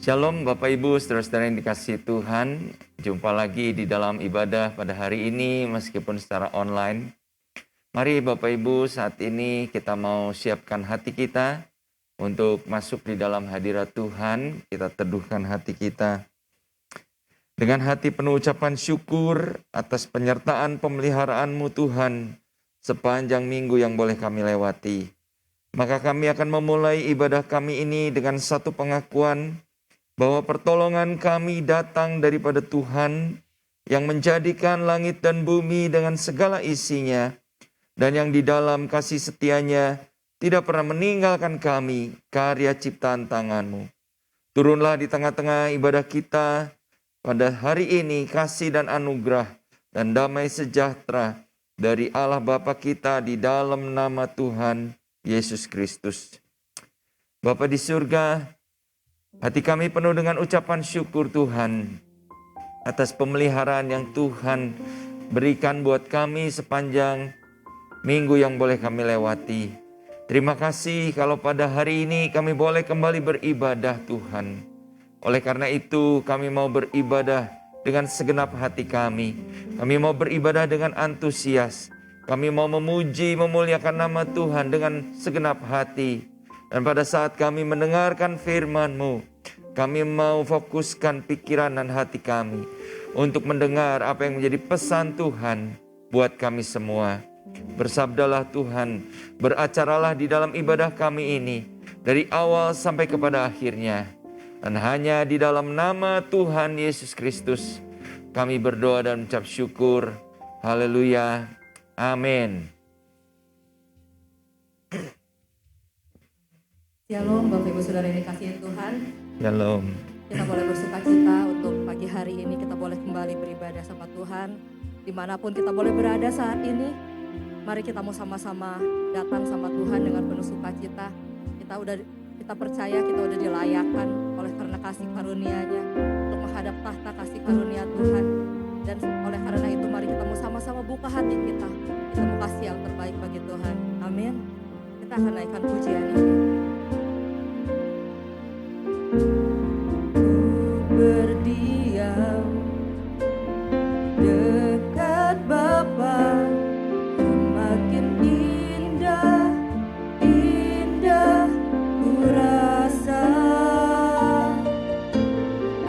Shalom Bapak Ibu, saudara-saudara yang dikasihi Tuhan. Jumpa lagi di dalam ibadah pada hari ini meskipun secara online. Mari Bapak Ibu, saat ini kita mau siapkan hati kita untuk masuk di dalam hadirat Tuhan. Kita teduhkan hati kita dengan hati penuh ucapan syukur atas penyertaan pemeliharaan-Mu Tuhan sepanjang minggu yang boleh kami lewati. Maka kami akan memulai ibadah kami ini dengan satu pengakuan bahwa pertolongan kami datang daripada Tuhan yang menjadikan langit dan bumi dengan segala isinya, dan yang di dalam kasih setianya tidak pernah meninggalkan kami, karya ciptaan tangan-Mu. Turunlah di tengah-tengah ibadah kita pada hari ini kasih dan anugerah dan damai sejahtera dari Allah Bapa kita di dalam nama Tuhan Yesus Kristus. Bapa di surga, hati kami penuh dengan ucapan syukur Tuhan atas pemeliharaan yang Tuhan berikan buat kami sepanjang minggu yang boleh kami lewati. Terima kasih kalau pada hari ini kami boleh kembali beribadah Tuhan. Oleh karena itu kami mau beribadah dengan segenap hati kami. Kami mau beribadah dengan antusias. Kami mau memuji, memuliakan nama Tuhan dengan segenap hati. Dan pada saat kami mendengarkan firman-Mu, kami mau fokuskan pikiran dan hati kami untuk mendengar apa yang menjadi pesan Tuhan buat kami semua. Bersabdalah Tuhan, beracaralah di dalam ibadah kami ini dari awal sampai kepada akhirnya. Dan hanya di dalam nama Tuhan Yesus Kristus kami berdoa dan mengucap syukur. Haleluya. Amin. Shalom Bapak Ibu Saudara yang dikasihi Tuhan. Shalom. Kita boleh bersukacita untuk pagi hari ini kita boleh kembali beribadah sama Tuhan. Dimanapun kita boleh berada saat ini, mari kita mau sama-sama datang sama Tuhan dengan penuh sukacita. Kita percaya kita udah dilayakkan oleh karena kasih karunia-Nya untuk menghadap tahta kasih karunia Tuhan. Dan oleh karena itu mari kita mau sama-sama buka hati kita. Kita mau kasih yang terbaik bagi Tuhan. Amin. Kita akan naikkan pujian ini. Berdiam dekat Bapa, semakin indah, indah ku rasa.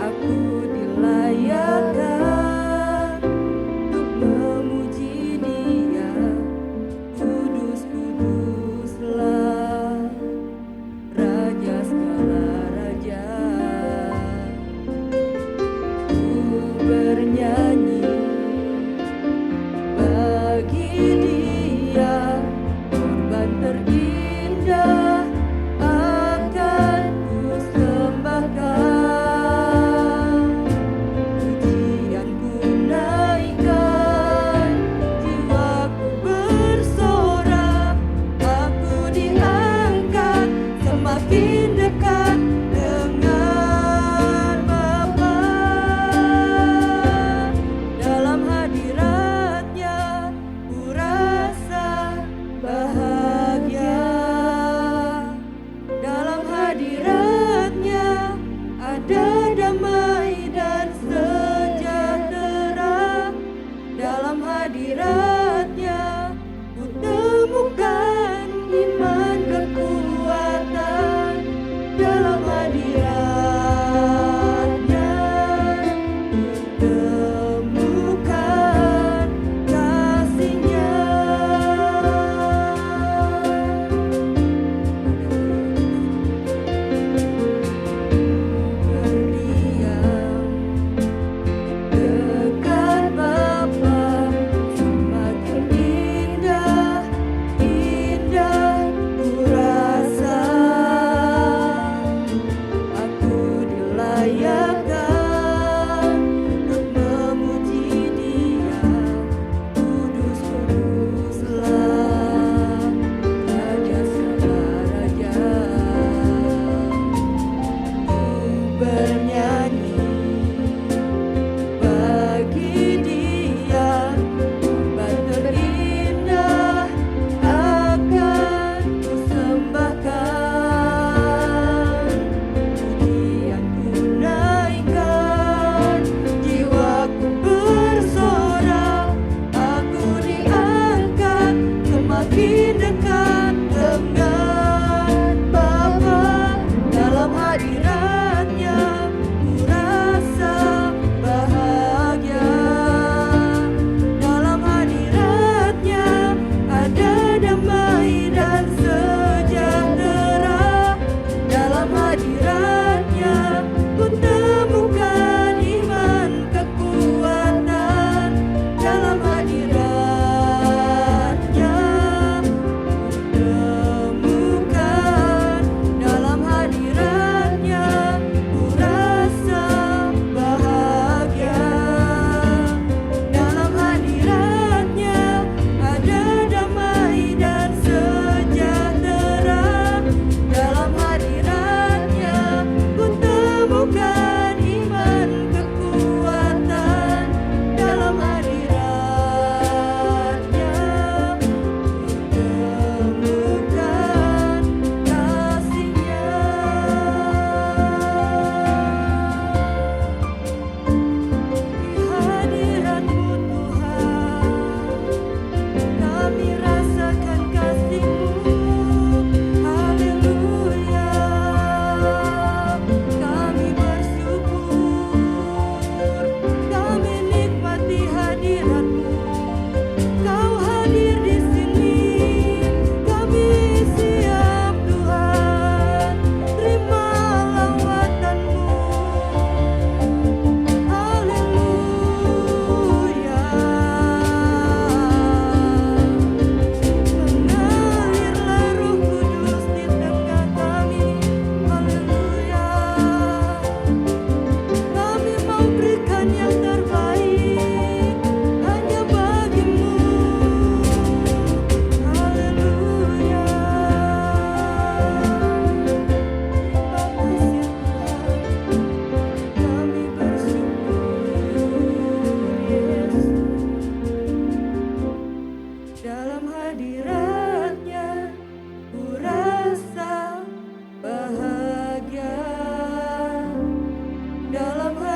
Aku dilayakkan untuk memuji Dia, kudus kuduslah Raja segala raja.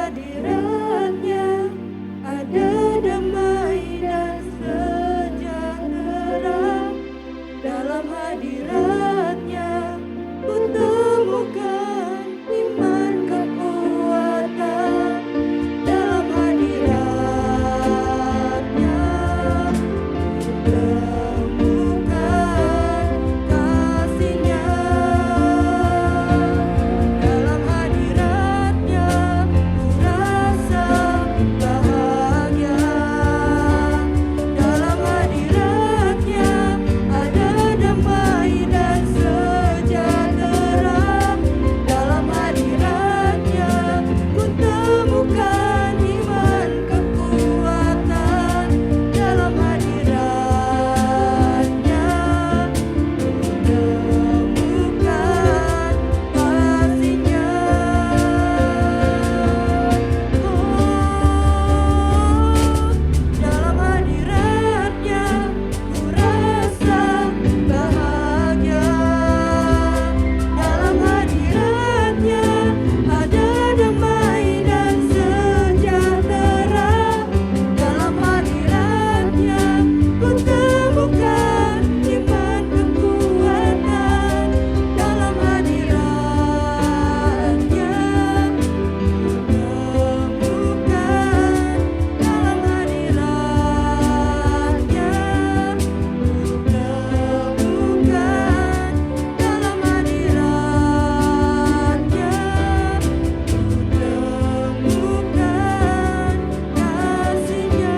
hadiratnya ada damai dan sejahtera. Dalam hadiratnya ku temukan iman kekuatan. Dalam hadiratnya temukan kasih-Nya. Dalam hadiratnya ku rasa bahagia. Dalam hadiratnya ada damai dan sejahtera. Dalam hadiratnya ku temukan iman kekuatan. Dalam hadiratnya ku temukan kasih-Nya. Dalam hadiratnya ku rasa bahagia. Dalam hadiratnya ada damai dan sejahtera. Dalam hadiratnya ku temukan iman kekuatan. Dalam hadiratnya ku temukan. Dalam hadiratnya ku temukan. Dalam hadiratnya ku temukan kasih-Nya.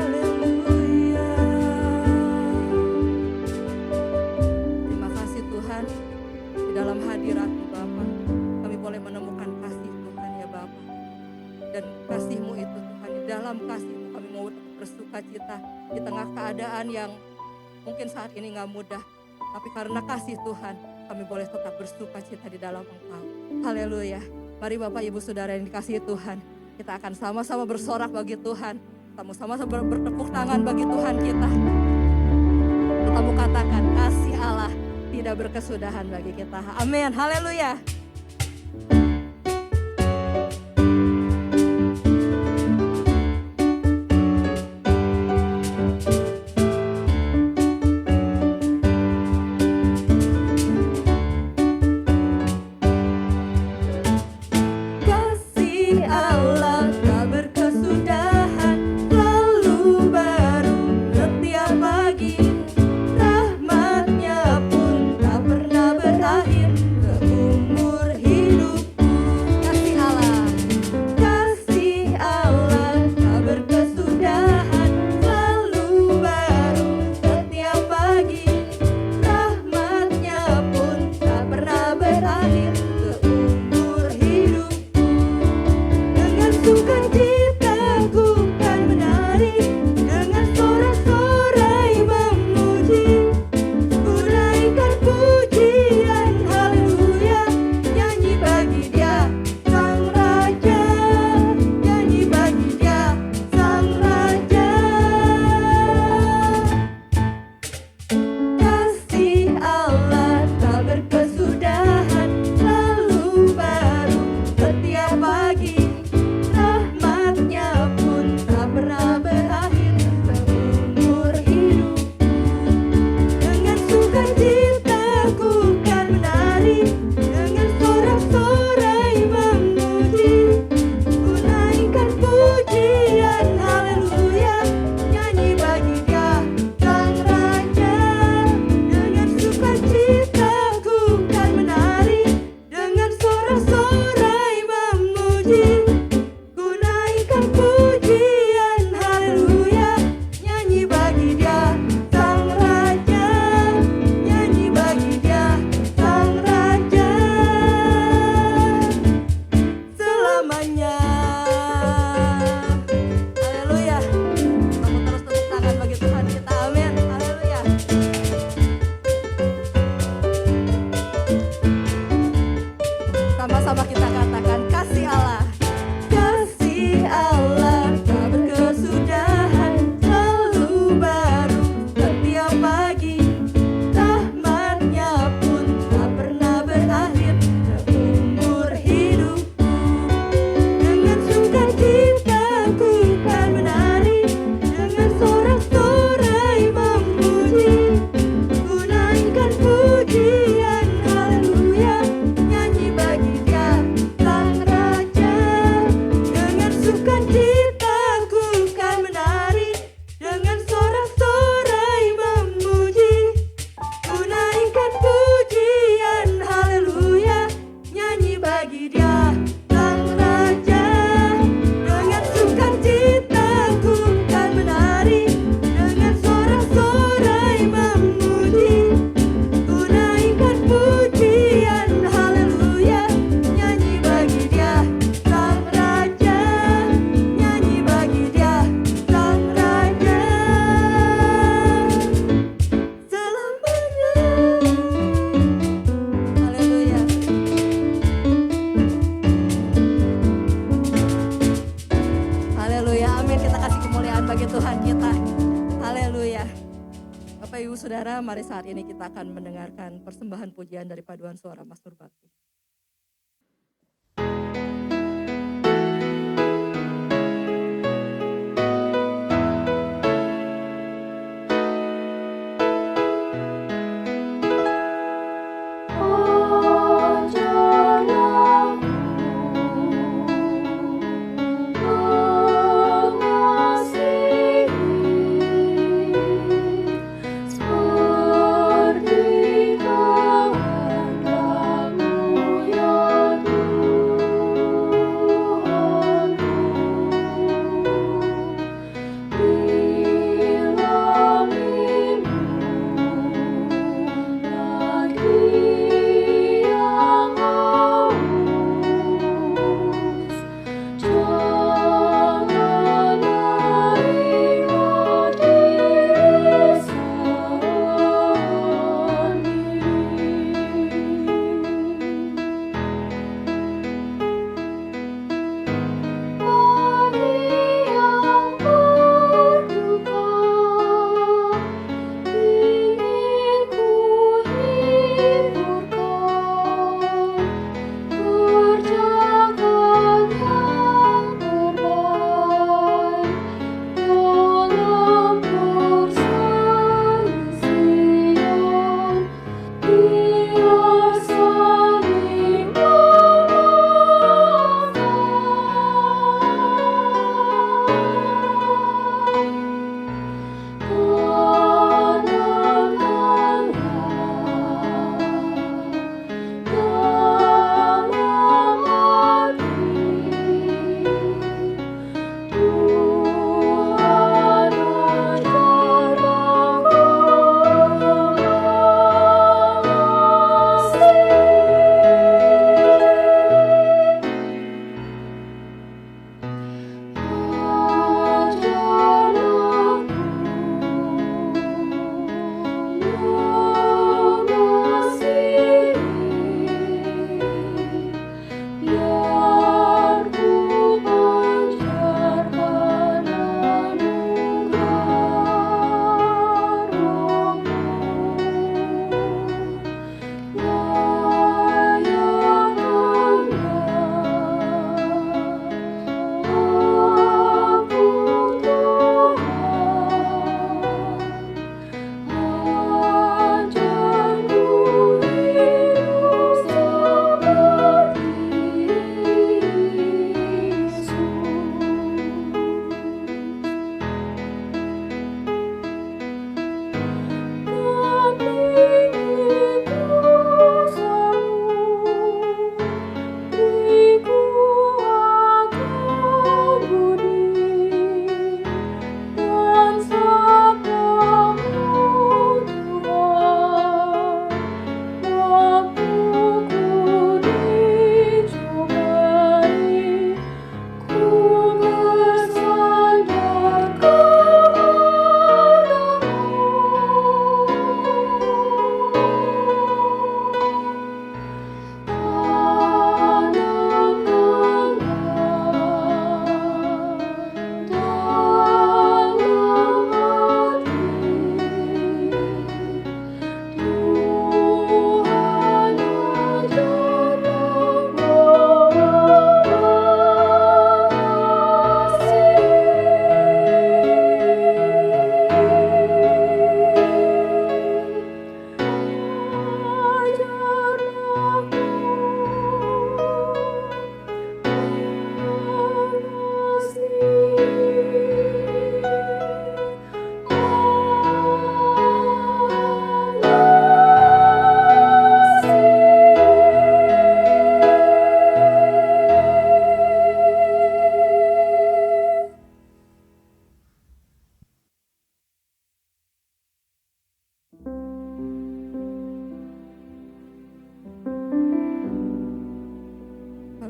Haleluya. Terima kasih Tuhan, di dalam hadirat-Mu Bapa, kami boleh menemukan kasih Tuhan ya Bapa. Dan kasih-Mu itu Tuhan, di dalam kasih-Mu kami mau bersuka cita di tengah keadaan yang mungkin saat ini gak mudah. Tapi karena kasih Tuhan, kami boleh tetap bersuka cita di dalam Engkau. Haleluya. Mari Bapak Ibu Saudara yang dikasihi Tuhan, kita akan sama-sama bersorak bagi Tuhan. Kita mau sama-sama bertepuk tangan bagi Tuhan kita. Kita mau katakan kasih Allah tidak berkesudahan bagi kita. Amin. Haleluya. Kasih Allah tak berkesudahan, selalu baru setiap pagi. Rahmat-Nya pun tak pernah berakhir, seumur mari saat ini kita akan mendengarkan persembahan pujian dari paduan suara Mazmur Bakti.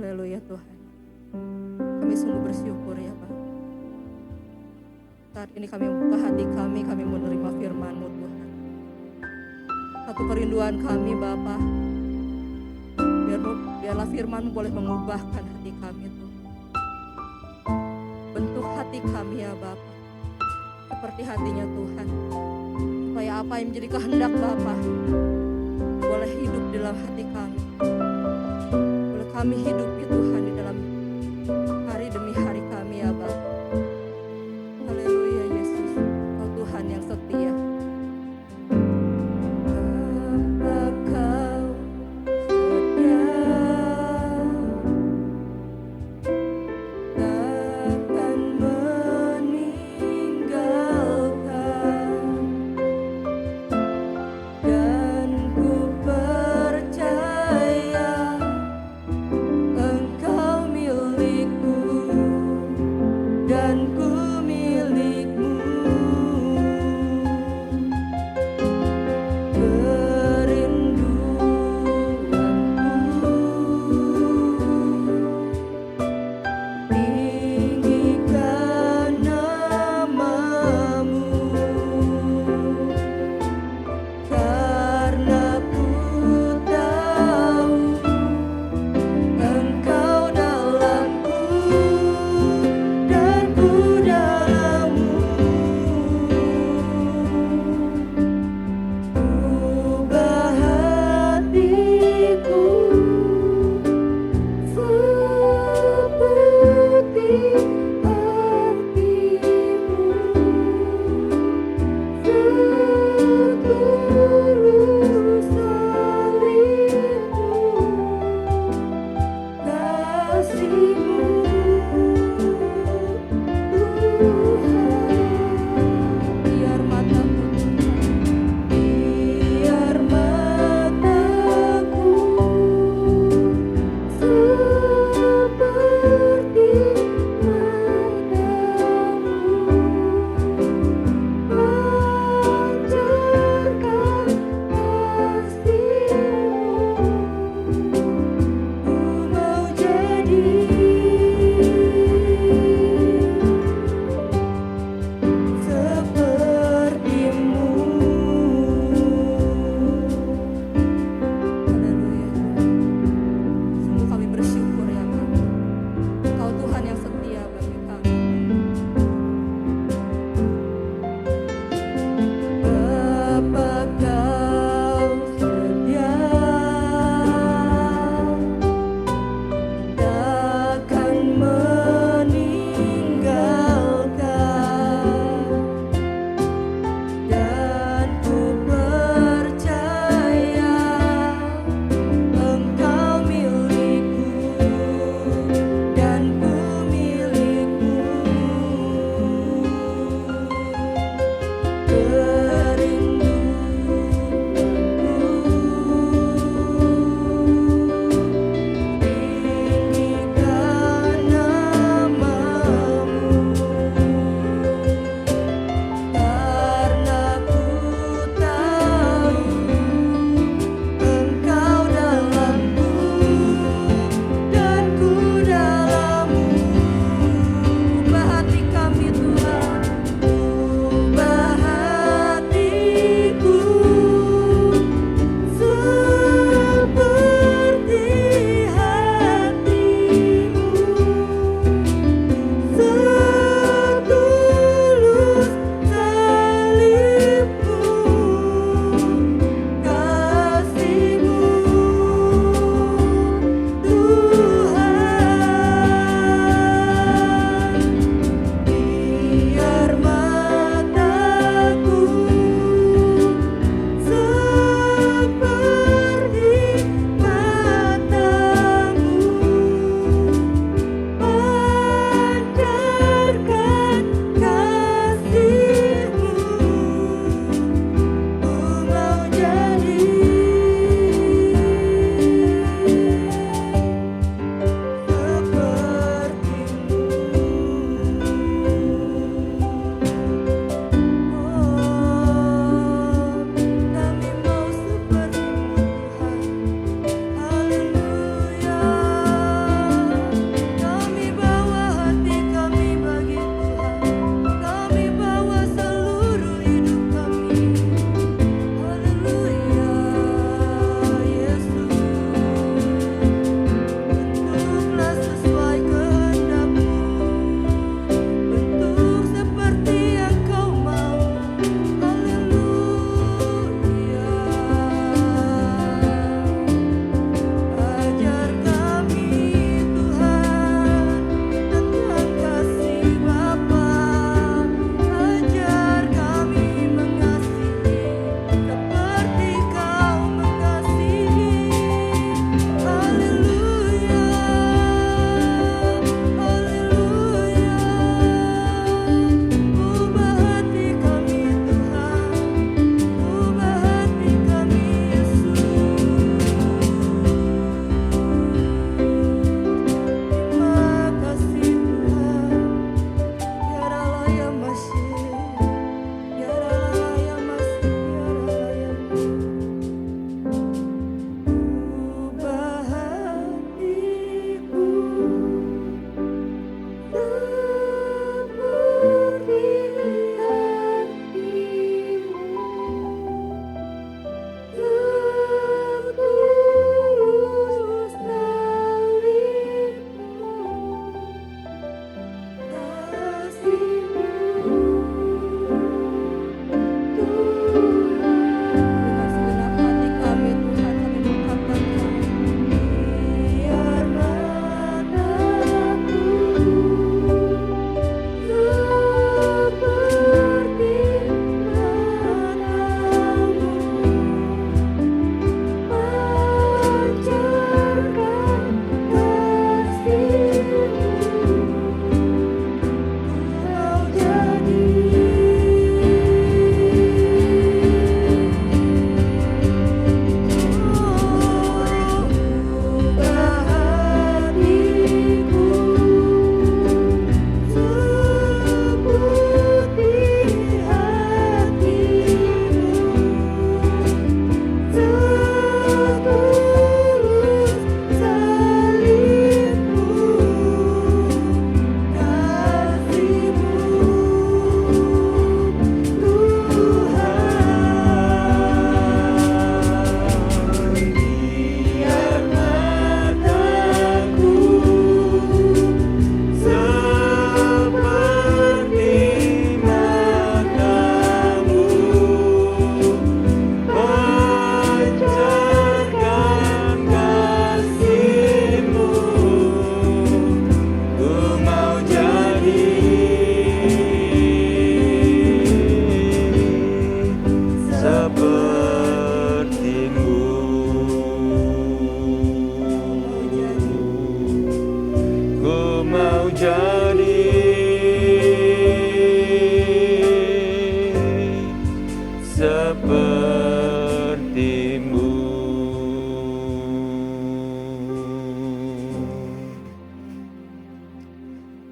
Haleluya Tuhan. Kami sungguh bersyukur ya Pak. Saat ini kami membuka hati kami menerima firman-Mu Tuhan. Satu perinduan kami Bapa, biarlah firman-Mu boleh mengubahkan hati kami Tuhan. Bentuk hati kami ya Bapa, seperti hatinya Tuhan. supaya apa yang menjadi kehendak Bapa boleh hidup di dalam hati kami. Boleh kami hidupi Tuhan di dalam hari demi hari kami ya Bapa. Haleluya Yesus, Kau Tuhan yang setia. Kau setia, takkan meninggalkan, dan ku percaya Engkau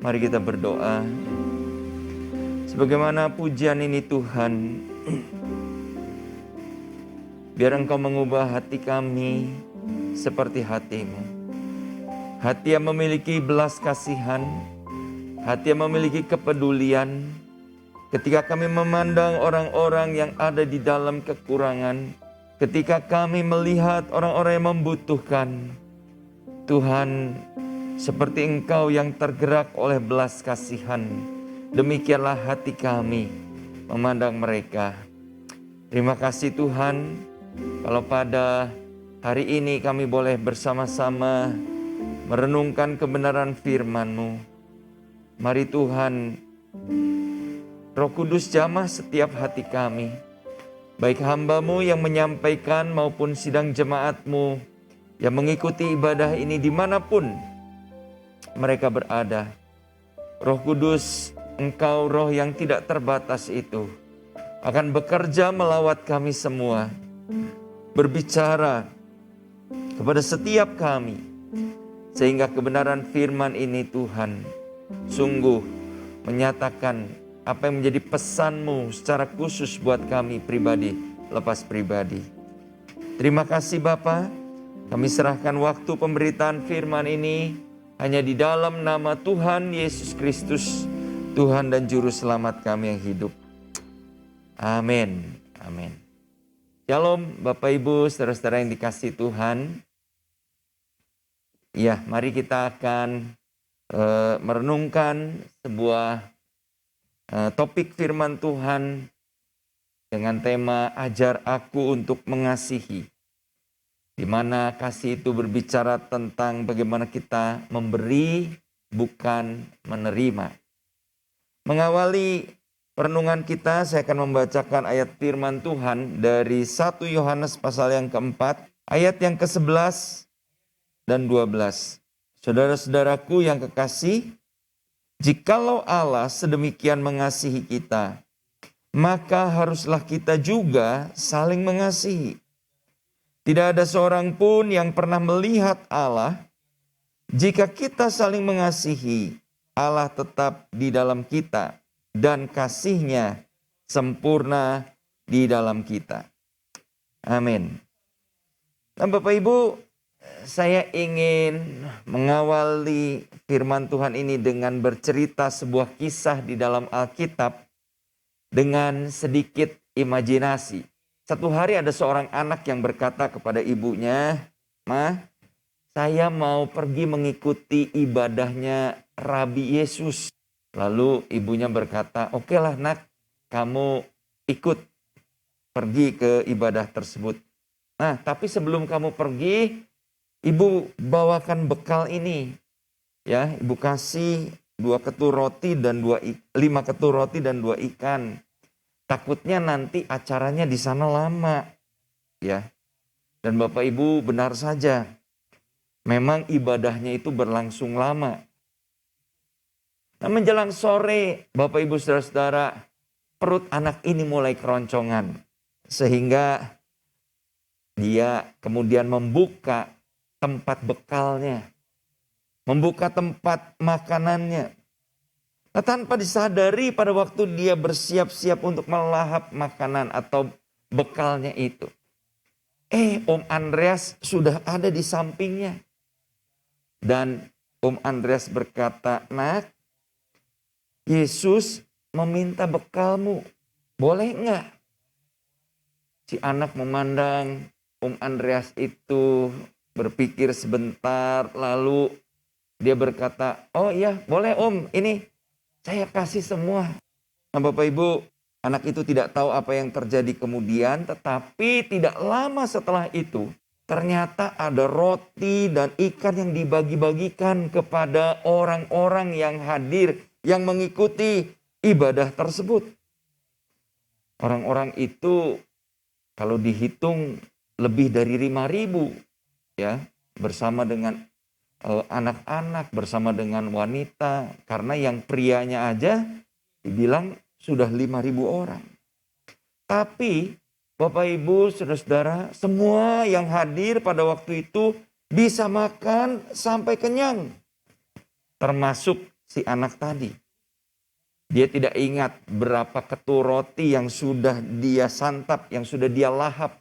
Mari kita berdoa. Sebagaimana pujian ini Tuhan, biar Engkau mengubah hati kami seperti hati-Mu. Hati yang memiliki belas kasihan, hati yang memiliki kepedulian. Ketika kami memandang orang-orang yang ada di dalam kekurangan, ketika kami melihat orang-orang yang membutuhkan, Tuhan, seperti Engkau yang tergerak oleh belas kasihan, demikianlah hati kami memandang mereka. Terima kasih Tuhan, kalau pada hari ini kami boleh bersama-sama merenungkan kebenaran firman-Mu. Mari Tuhan, Roh Kudus jamah setiap hati kami, baik hamba-Mu yang menyampaikan maupun sidang jemaat-Mu yang mengikuti ibadah ini dimanapun mereka berada. Roh Kudus, Engkau roh yang tidak terbatas itu akan bekerja melawat kami semua, berbicara kepada setiap kami, sehingga kebenaran firman ini Tuhan sungguh menyatakan apa yang menjadi pesan-Mu secara khusus buat kami pribadi, lepas pribadi. Terima kasih Bapa, kami serahkan waktu pemberitaan firman ini hanya di dalam nama Tuhan Yesus Kristus, Tuhan dan Juru Selamat kami yang hidup. Amin. Amin. Shalom Bapak Ibu, saudara-saudara yang dikasihi Tuhan. Ya, mari kita akan merenungkan sebuah topik firman Tuhan dengan tema ajar aku untuk mengasihi. Di mana kasih itu berbicara tentang bagaimana kita memberi bukan menerima. Mengawali perenungan kita, saya akan membacakan ayat firman Tuhan dari 1 Yohanes pasal yang keempat, ayat yang ke-11 dan 12. Saudara-saudaraku yang kekasih, jikalau Allah sedemikian mengasihi kita, maka haruslah kita juga saling mengasihi. Tidak ada seorang pun yang pernah melihat Allah. Jika kita saling mengasihi, Allah tetap di dalam kita dan kasih-Nya sempurna di dalam kita. Amin. Nah, Bapak Ibu, saya ingin mengawali firman Tuhan ini dengan bercerita sebuah kisah di dalam Alkitab dengan sedikit imajinasi. Satu hari ada seorang anak yang berkata kepada ibunya, "Ma, saya mau pergi mengikuti ibadahnya Rabi Yesus." Lalu ibunya berkata, "Oke lah nak, kamu ikut pergi ke ibadah tersebut. Nah, tapi sebelum kamu pergi, ibu bawakan bekal ini. Ya, ibu kasih 5 ketur roti dan 2 ikan. Takutnya nanti acaranya di sana lama." Ya. Dan Bapak Ibu benar saja. Memang ibadahnya itu berlangsung lama. Nah, menjelang sore, Bapak Ibu Saudara-saudara, perut anak ini mulai keroncongan. Sehingga dia kemudian membuka tempat bekalnya. Membuka tempat makanannya. Nah, tanpa disadari pada waktu dia bersiap-siap untuk melahap makanan atau bekalnya itu, Om Andreas sudah ada di sampingnya. Dan Om Andreas berkata, "Nak, Yesus meminta bekalmu, boleh enggak?" Si anak memandang Om Andreas itu, berpikir sebentar, lalu dia berkata, "Oh iya, boleh Om, ini saya kasih semua." Nah, Bapak Ibu, anak itu tidak tahu apa yang terjadi kemudian, tetapi tidak lama setelah itu, ternyata ada roti dan ikan yang dibagi-bagikan kepada orang-orang yang hadir, yang mengikuti ibadah tersebut. Orang-orang itu kalau dihitung lebih dari 5.000, ya, bersama dengan anak-anak, bersama dengan wanita, karena yang prianya aja dibilang sudah 5.000 orang. Tapi Bapak Ibu Saudara-saudara, semua yang hadir pada waktu itu bisa makan sampai kenyang. Termasuk si anak tadi. Dia tidak ingat berapa ketul roti yang sudah dia santap, yang sudah dia lahap.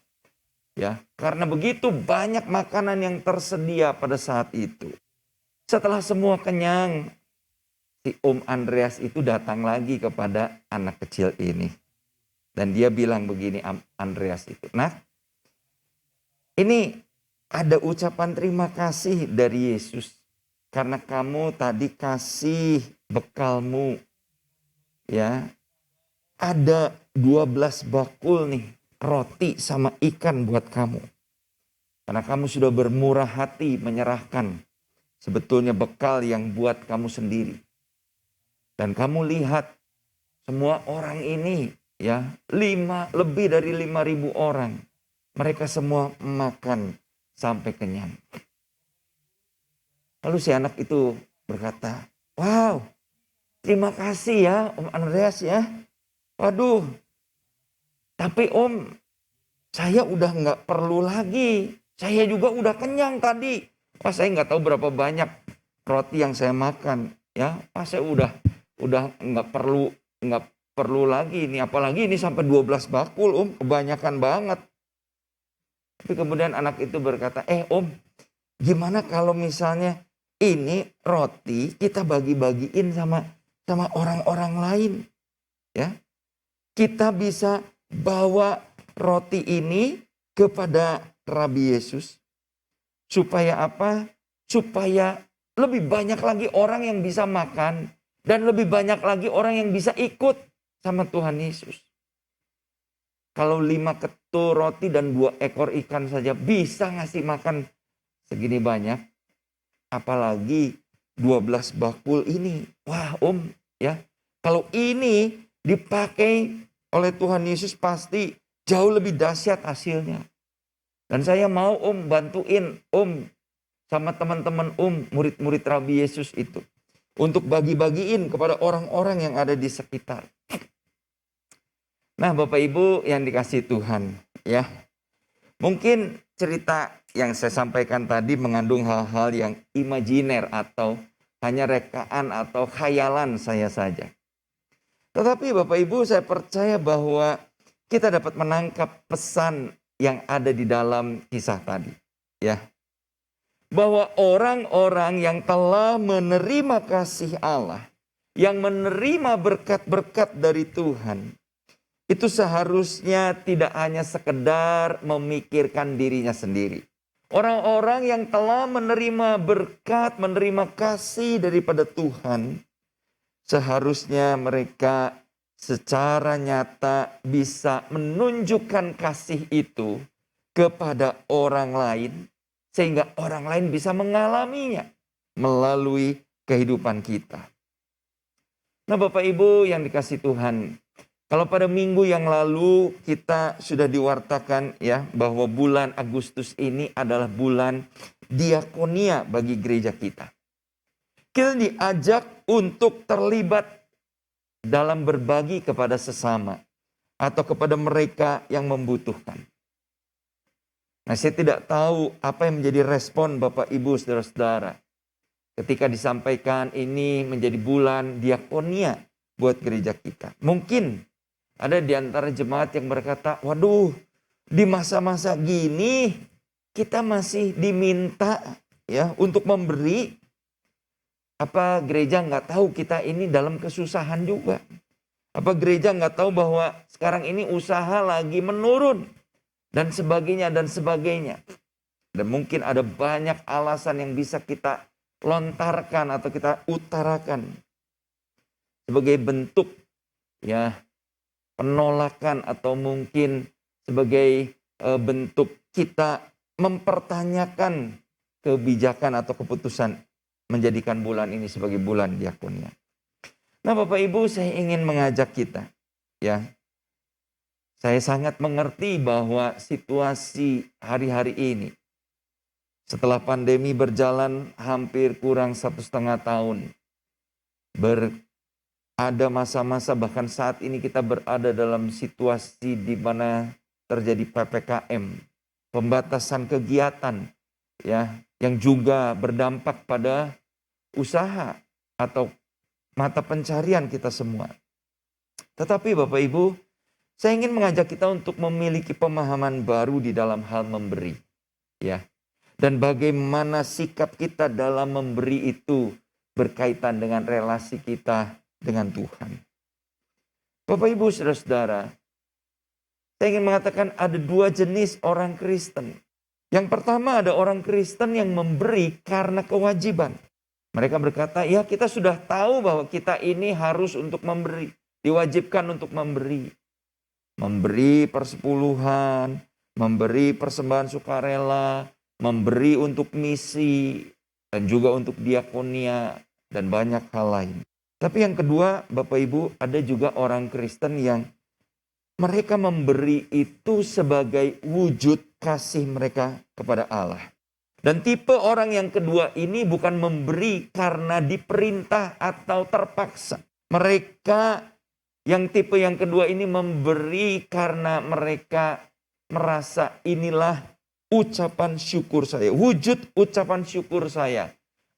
Ya, karena begitu banyak makanan yang tersedia pada saat itu. Setelah semua kenyang, si Om Andreas itu datang lagi kepada anak kecil ini. Dan dia bilang begini, Andreas itu, "Nah, ini ada ucapan terima kasih dari Yesus. Karena kamu tadi kasih bekalmu. Ya, ada 12 bakul nih, roti sama ikan buat kamu. Karena kamu sudah bermurah hati menyerahkan sebetulnya bekal yang buat kamu sendiri. Dan kamu lihat semua orang ini, ya, lebih dari 5.000 orang. Mereka semua makan sampai kenyang." Lalu si anak itu berkata, "Wow, terima kasih ya Om Andreas ya. Waduh, tapi Om, saya udah nggak perlu lagi. Saya juga udah kenyang tadi. Wah, saya nggak tahu berapa banyak roti yang saya makan. Ya, wah, saya udah nggak perlu lagi ini. Apalagi ini sampai 12 bakul Om, kebanyakan banget." Tapi kemudian anak itu berkata, "Om, gimana kalau misalnya ini roti kita bagi-bagiin sama orang-orang lain, ya? Kita bisa bawa roti ini kepada Rabi Yesus supaya apa? Supaya lebih banyak lagi orang yang bisa makan dan lebih banyak lagi orang yang bisa ikut sama Tuhan Yesus. Kalau 5 ketul roti dan 2 ekor ikan saja bisa ngasih makan segini banyak, apalagi 12 bakul ini. Wah Om, ya, kalau ini dipakai oleh Tuhan Yesus pasti jauh lebih dahsyat hasilnya. Dan saya mau Om bantuin Om sama teman-teman Om, murid-murid Rabi Yesus itu, untuk bagi-bagiin kepada orang-orang yang ada di sekitar." Nah, Bapak Ibu yang dikasihi Tuhan, ya. Mungkin cerita yang saya sampaikan tadi mengandung hal-hal yang imajiner atau hanya rekaan atau khayalan saya saja. Tetapi Bapak Ibu, saya percaya bahwa kita dapat menangkap pesan yang ada di dalam kisah tadi, ya. Bahwa orang-orang yang telah menerima kasih Allah, yang menerima berkat-berkat dari Tuhan, itu seharusnya tidak hanya sekedar memikirkan dirinya sendiri. Orang-orang yang telah menerima berkat, menerima kasih daripada Tuhan, seharusnya mereka secara nyata bisa menunjukkan kasih itu kepada orang lain, sehingga orang lain bisa mengalaminya melalui kehidupan kita. Nah, Bapak Ibu yang dikasihi Tuhan, kalau pada minggu yang lalu kita sudah diwartakan ya bahwa bulan Agustus ini adalah bulan diakonia bagi gereja kita. Kita diajak untuk terlibat dalam berbagi kepada sesama atau kepada mereka yang membutuhkan. Nah, saya tidak tahu apa yang menjadi respon Bapak Ibu saudara-saudara ketika disampaikan ini menjadi bulan diakonia buat gereja kita. Mungkin ada di antara jemaat yang berkata, "Waduh, di masa-masa gini kita masih diminta ya untuk memberi. Apa gereja nggak tahu kita ini dalam kesusahan juga? Apa gereja nggak tahu bahwa sekarang ini usaha lagi menurun dan sebagainya dan sebagainya." Dan mungkin ada banyak alasan yang bisa kita lontarkan atau kita utarakan sebagai bentuk ya penolakan atau mungkin sebagai bentuk kita mempertanyakan kebijakan atau keputusan menjadikan bulan ini sebagai bulan diakonia. Nah, Bapak Ibu, saya ingin mengajak kita ya. Saya sangat mengerti bahwa situasi hari-hari ini setelah pandemi berjalan hampir kurang 1,5 tahun, ada masa-masa bahkan saat ini kita berada dalam situasi di mana terjadi PPKM, pembatasan kegiatan ya yang juga berdampak pada usaha atau mata pencarian kita semua. Tetapi Bapak Ibu, saya ingin mengajak kita untuk memiliki pemahaman baru di dalam hal memberi. Ya. Dan bagaimana sikap kita dalam memberi itu berkaitan dengan relasi kita dengan Tuhan. Bapak Ibu saudara-saudara, saya ingin mengatakan ada dua jenis orang Kristen. Yang pertama ada orang Kristen yang memberi karena kewajiban. Mereka berkata, ya kita sudah tahu bahwa kita ini harus untuk memberi. Diwajibkan untuk memberi. Memberi persepuluhan, memberi persembahan sukarela, memberi untuk misi, dan juga untuk diakonia, dan banyak hal lain. Tapi yang kedua, Bapak Ibu, ada juga orang Kristen yang mereka memberi itu sebagai wujud kasih mereka kepada Allah. Dan tipe orang yang kedua ini bukan memberi karena diperintah atau terpaksa. Mereka yang tipe yang kedua ini memberi karena mereka merasa inilah ucapan syukur saya. Wujud ucapan syukur saya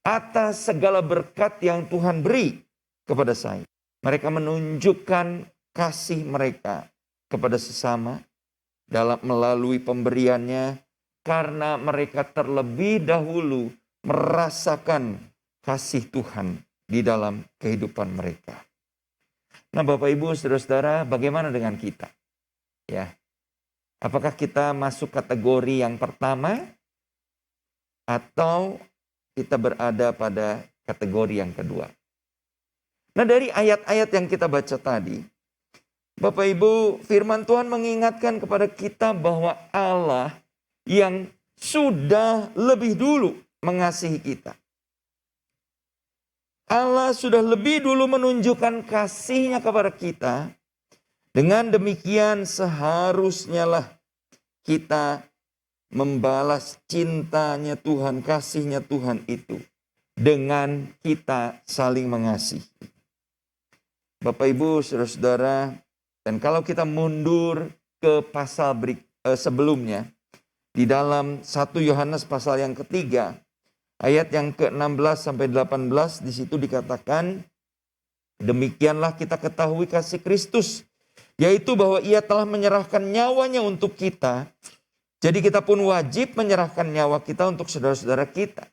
atas segala berkat yang Tuhan beri kepada saya. Mereka menunjukkan kasih mereka kepada sesama melalui pemberiannya karena mereka terlebih dahulu merasakan kasih Tuhan di dalam kehidupan mereka. Nah, Bapak Ibu, Saudara-saudara, bagaimana dengan kita? Ya. Apakah kita masuk kategori yang pertama atau kita berada pada kategori yang kedua? Nah, dari ayat-ayat yang kita baca tadi, Bapak Ibu, firman Tuhan mengingatkan kepada kita bahwa Allah yang sudah lebih dulu mengasihi kita. Allah sudah lebih dulu menunjukkan kasih-Nya kepada kita. Dengan demikian seharusnya lah kita membalas cintanya Tuhan, kasih-Nya Tuhan itu dengan kita saling mengasihi. Bapak Ibu, Saudara-saudara, dan kalau kita mundur ke pasal sebelumnya, di dalam 1 Yohanes pasal yang ketiga, ayat yang ke-16 sampai 18, di situ dikatakan, demikianlah kita ketahui kasih Kristus, yaitu bahwa Ia telah menyerahkan nyawanya untuk kita. Jadi kita pun wajib menyerahkan nyawa kita untuk saudara-saudara kita.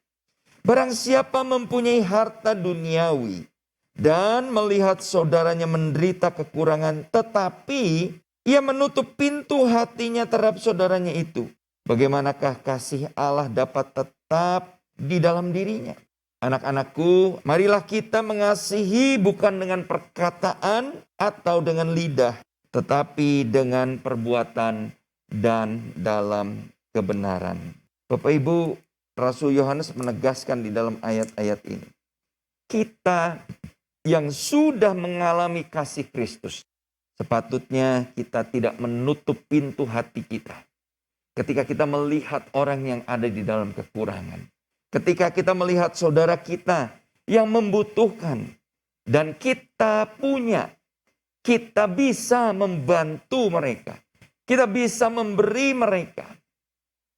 Barang siapa mempunyai harta duniawi dan melihat saudaranya menderita kekurangan, tetapi ia menutup pintu hatinya terhadap saudaranya itu, bagaimanakah kasih Allah dapat tetap di dalam dirinya? Anak-anakku, marilah kita mengasihi bukan dengan perkataan atau dengan lidah, tetapi dengan perbuatan dan dalam kebenaran. Bapak Ibu, Rasul Yohanes menegaskan di dalam ayat-ayat ini, kita yang sudah mengalami kasih Kristus, sepatutnya kita tidak menutup pintu hati kita. Ketika kita melihat orang yang ada di dalam kekurangan. Ketika kita melihat saudara kita yang membutuhkan. Dan kita punya. Kita bisa membantu mereka. Kita bisa memberi mereka.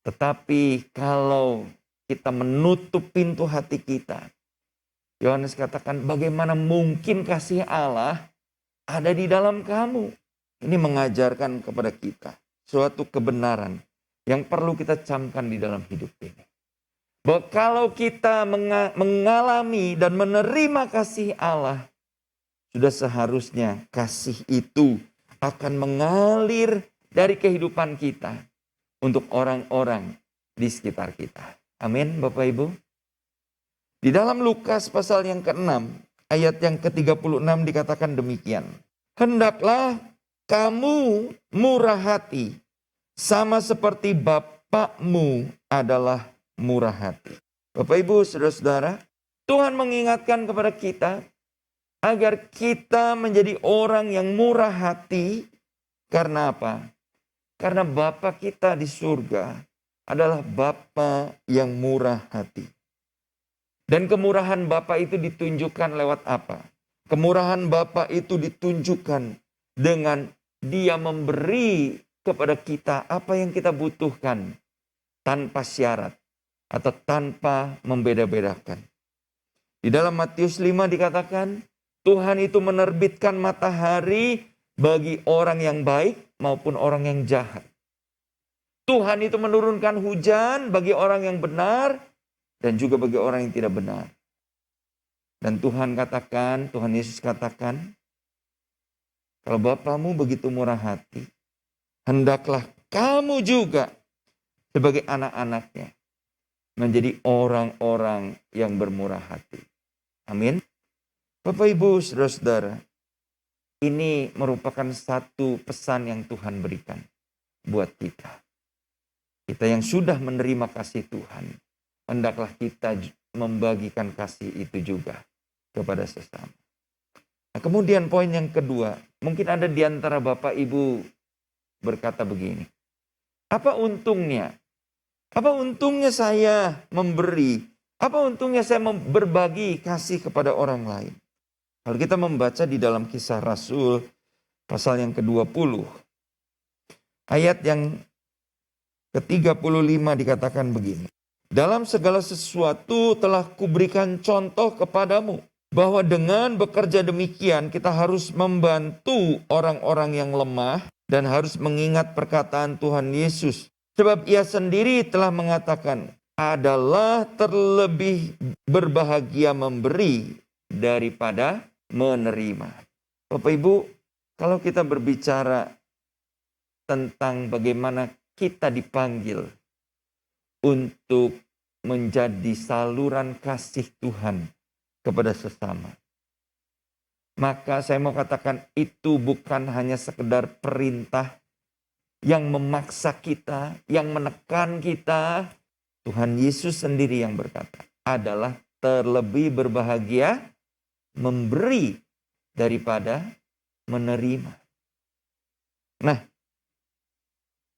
Tetapi kalau kita menutup pintu hati kita. Yohanes katakan, bagaimana mungkin kasih Allah ada di dalam kamu? Ini mengajarkan kepada kita suatu kebenaran yang perlu kita camkan di dalam hidup ini. Bahwa kalau kita mengalami dan menerima kasih Allah, sudah seharusnya kasih itu akan mengalir dari kehidupan kita untuk orang-orang di sekitar kita. Amin, Bapak Ibu. Di dalam Lukas pasal yang ke-6, ayat yang ke-36 dikatakan demikian. Hendaklah kamu murah hati, sama seperti Bapakmu adalah murah hati. Bapak Ibu, Saudara-saudara, Tuhan mengingatkan kepada kita agar kita menjadi orang yang murah hati. Karena apa? Karena Bapa kita di surga adalah Bapa yang murah hati. Dan kemurahan Bapa itu ditunjukkan lewat apa? Kemurahan Bapa itu ditunjukkan dengan Dia memberi kepada kita apa yang kita butuhkan tanpa syarat atau tanpa membeda-bedakan. Di dalam Matius 5 dikatakan, Tuhan itu menerbitkan matahari bagi orang yang baik maupun orang yang jahat. Tuhan itu menurunkan hujan bagi orang yang benar dan juga bagi orang yang tidak benar. Dan Tuhan Yesus katakan, kalau Bapamu begitu murah hati, hendaklah kamu juga sebagai anak-anaknya menjadi orang-orang yang bermurah hati. Amin. Bapak, Ibu, saudara-saudara, ini merupakan satu pesan yang Tuhan berikan buat kita. Kita yang sudah menerima kasih Tuhan, hendaklah kita membagikan kasih itu juga kepada sesama. Nah, kemudian poin yang kedua, mungkin ada di antara Bapak Ibu berkata begini, apa untungnya? Apa untungnya saya memberi? Apa untungnya saya berbagi kasih kepada orang lain? Kalau kita membaca di dalam Kisah Rasul pasal yang ke-20, ayat yang ke-35 dikatakan begini. Dalam segala sesuatu telah kuberikan contoh kepadamu, bahwa dengan bekerja demikian kita harus membantu orang-orang yang lemah dan harus mengingat perkataan Tuhan Yesus. Sebab ia sendiri telah mengatakan, adalah terlebih berbahagia memberi daripada menerima. Bapak Ibu, kalau kita berbicara tentang bagaimana kita dipanggil untuk menjadi saluran kasih Tuhan kepada sesama, maka saya mau katakan itu bukan hanya sekedar perintah yang memaksa kita, yang menekan kita. Tuhan Yesus sendiri yang berkata, adalah terlebih berbahagia memberi daripada menerima. Nah,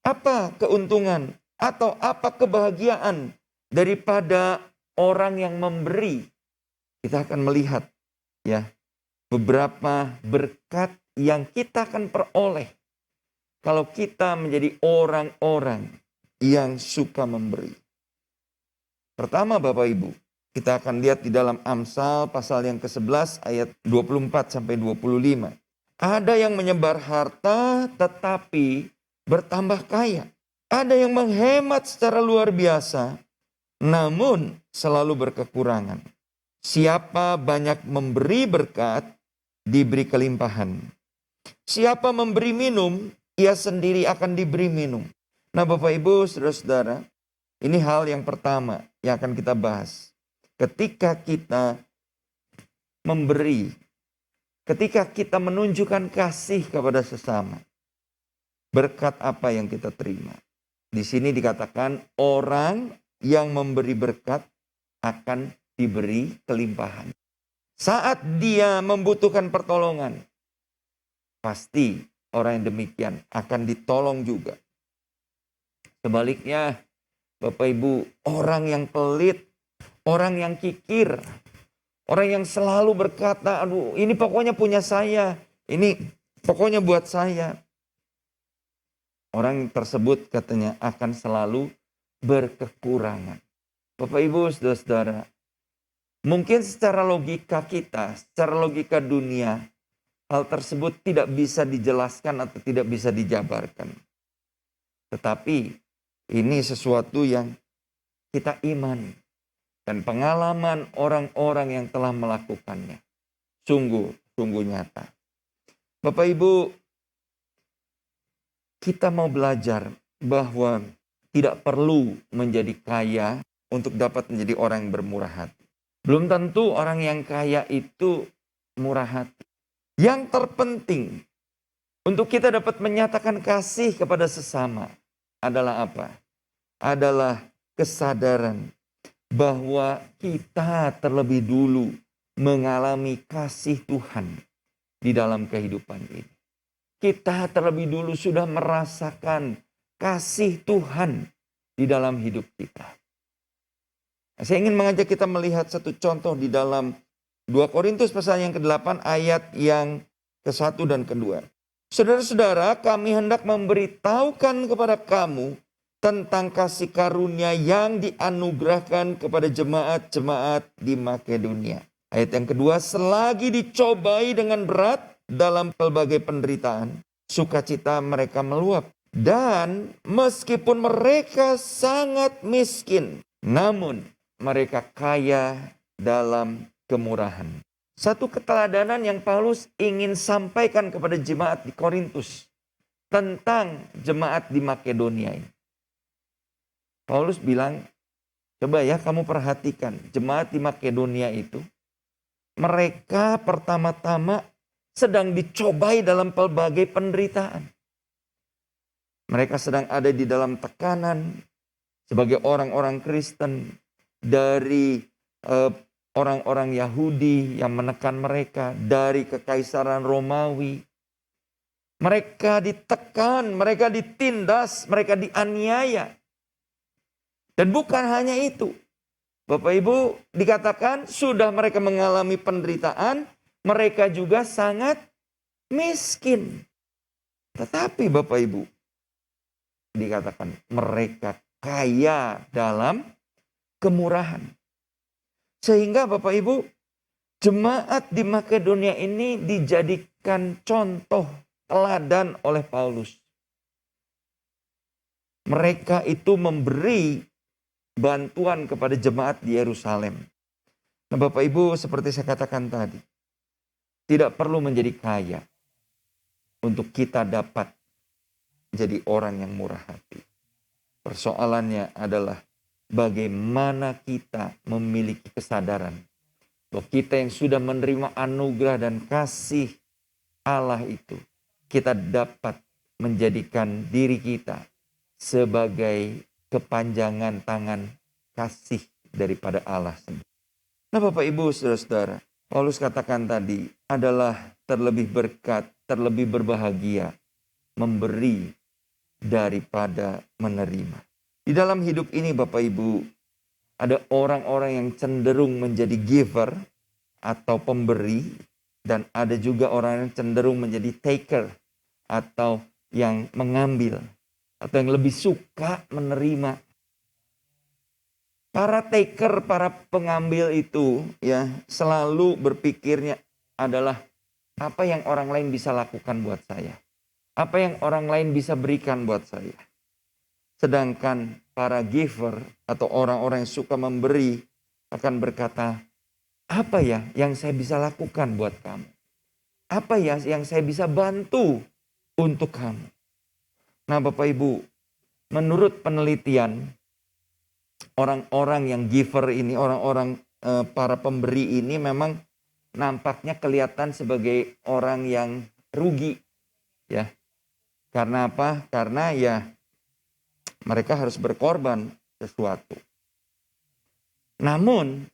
apa keuntungan atau apa kebahagiaan daripada orang yang memberi? Kita akan melihat ya beberapa berkat yang kita akan peroleh kalau kita menjadi orang-orang yang suka memberi. Pertama Bapak Ibu, kita akan lihat di dalam Amsal pasal yang ke-11 ayat 24 sampai 25. Ada yang menyebar harta tetapi bertambah kaya. Ada yang menghemat secara luar biasa namun selalu berkekurangan. Siapa banyak memberi berkat, diberi kelimpahan. Siapa memberi minum, ia sendiri akan diberi minum. Nah Bapak Ibu, saudara-saudara, ini hal yang pertama yang akan kita bahas. Ketika kita memberi, ketika kita menunjukkan kasih kepada sesama, berkat apa yang kita terima? Di sini dikatakan orang yang memberi berkat akan diberi kelimpahan. Saat dia membutuhkan pertolongan, pasti orang yang demikian akan ditolong juga. Sebaliknya, Bapak Ibu, orang yang pelit, orang yang kikir, orang yang selalu berkata, aduh ini pokoknya punya saya, ini pokoknya buat saya. Orang tersebut katanya akan selalu berkekurangan. Bapak Ibu, saudara-saudara, mungkin secara logika kita, secara logika dunia, hal tersebut tidak bisa dijelaskan atau tidak bisa dijabarkan. Tetapi ini sesuatu yang kita imani dan pengalaman orang-orang yang telah melakukannya. Sungguh nyata. Bapak Ibu, kita mau belajar bahwa tidak perlu menjadi kaya untuk dapat menjadi orang yang bermurah hati. Belum tentu orang yang kaya itu murah hati. Yang terpenting untuk kita dapat menyatakan kasih kepada sesama adalah apa? Adalah kesadaran bahwa kita terlebih dulu mengalami kasih Tuhan di dalam kehidupan ini. Kita terlebih dulu sudah merasakan kasih Tuhan di dalam hidup kita. Saya ingin mengajak kita melihat satu contoh di dalam 2 Korintus pasal yang ke-8 ayat yang ke-1 dan ke-2. Saudara-saudara, kami hendak memberitahukan kepada kamu tentang kasih karunia yang dianugerahkan kepada jemaat-jemaat di Makedonia. Ayat yang kedua, selagi dicobai dengan berat dalam pelbagai penderitaan, sukacita mereka meluap. Dan meskipun mereka sangat miskin, namun mereka kaya dalam kemurahan. Satu keteladanan yang Paulus ingin sampaikan kepada jemaat di Korintus tentang jemaat di Makedonia ini. Paulus bilang, coba ya kamu perhatikan, jemaat di Makedonia itu, mereka pertama-tama sedang dicobai dalam pelbagai penderitaan. Mereka sedang ada di dalam tekanan sebagai orang-orang Kristen dari orang-orang Yahudi yang menekan mereka, dari kekaisaran Romawi. Mereka ditekan, mereka ditindas, mereka dianiaya. Dan bukan hanya itu. Bapak Ibu, dikatakan sudah mereka mengalami penderitaan, mereka juga sangat miskin. Tetapi Bapak Ibu, dikatakan mereka kaya dalam kemurahan. Sehingga Bapak Ibu, jemaat di Makedonia ini dijadikan contoh teladan oleh Paulus. Mereka itu memberi bantuan kepada jemaat di Yerusalem. Nah Bapak Ibu, seperti saya katakan tadi, tidak perlu menjadi kaya untuk kita dapat jadi orang yang murah hati. Persoalannya adalah bagaimana kita memiliki kesadaran bahwa kita yang sudah menerima anugerah dan kasih Allah itu, kita dapat menjadikan diri kita sebagai kepanjangan tangan kasih daripada Allah sendiri. Nah Bapak Ibu saudara-saudara, Paulus katakan tadi adalah terlebih berkat, terlebih berbahagia memberi daripada menerima. Di dalam hidup ini Bapak Ibu, ada orang-orang yang cenderung menjadi giver atau pemberi, dan ada juga orang yang cenderung menjadi taker atau yang mengambil, atau yang lebih suka menerima. Para taker, para pengambil itu ya selalu berpikirnya adalah apa yang orang lain bisa lakukan buat saya. Apa yang orang lain bisa berikan buat saya. Sedangkan para giver atau orang-orang yang suka memberi akan berkata, apa ya yang saya bisa lakukan buat kamu? Apa ya yang saya bisa bantu untuk kamu? Nah Bapak Ibu, menurut penelitian, orang-orang yang giver ini, orang-orang para pemberi ini memang nampaknya kelihatan sebagai orang yang rugi. Ya, karena apa? Karena ya mereka harus berkorban sesuatu. Namun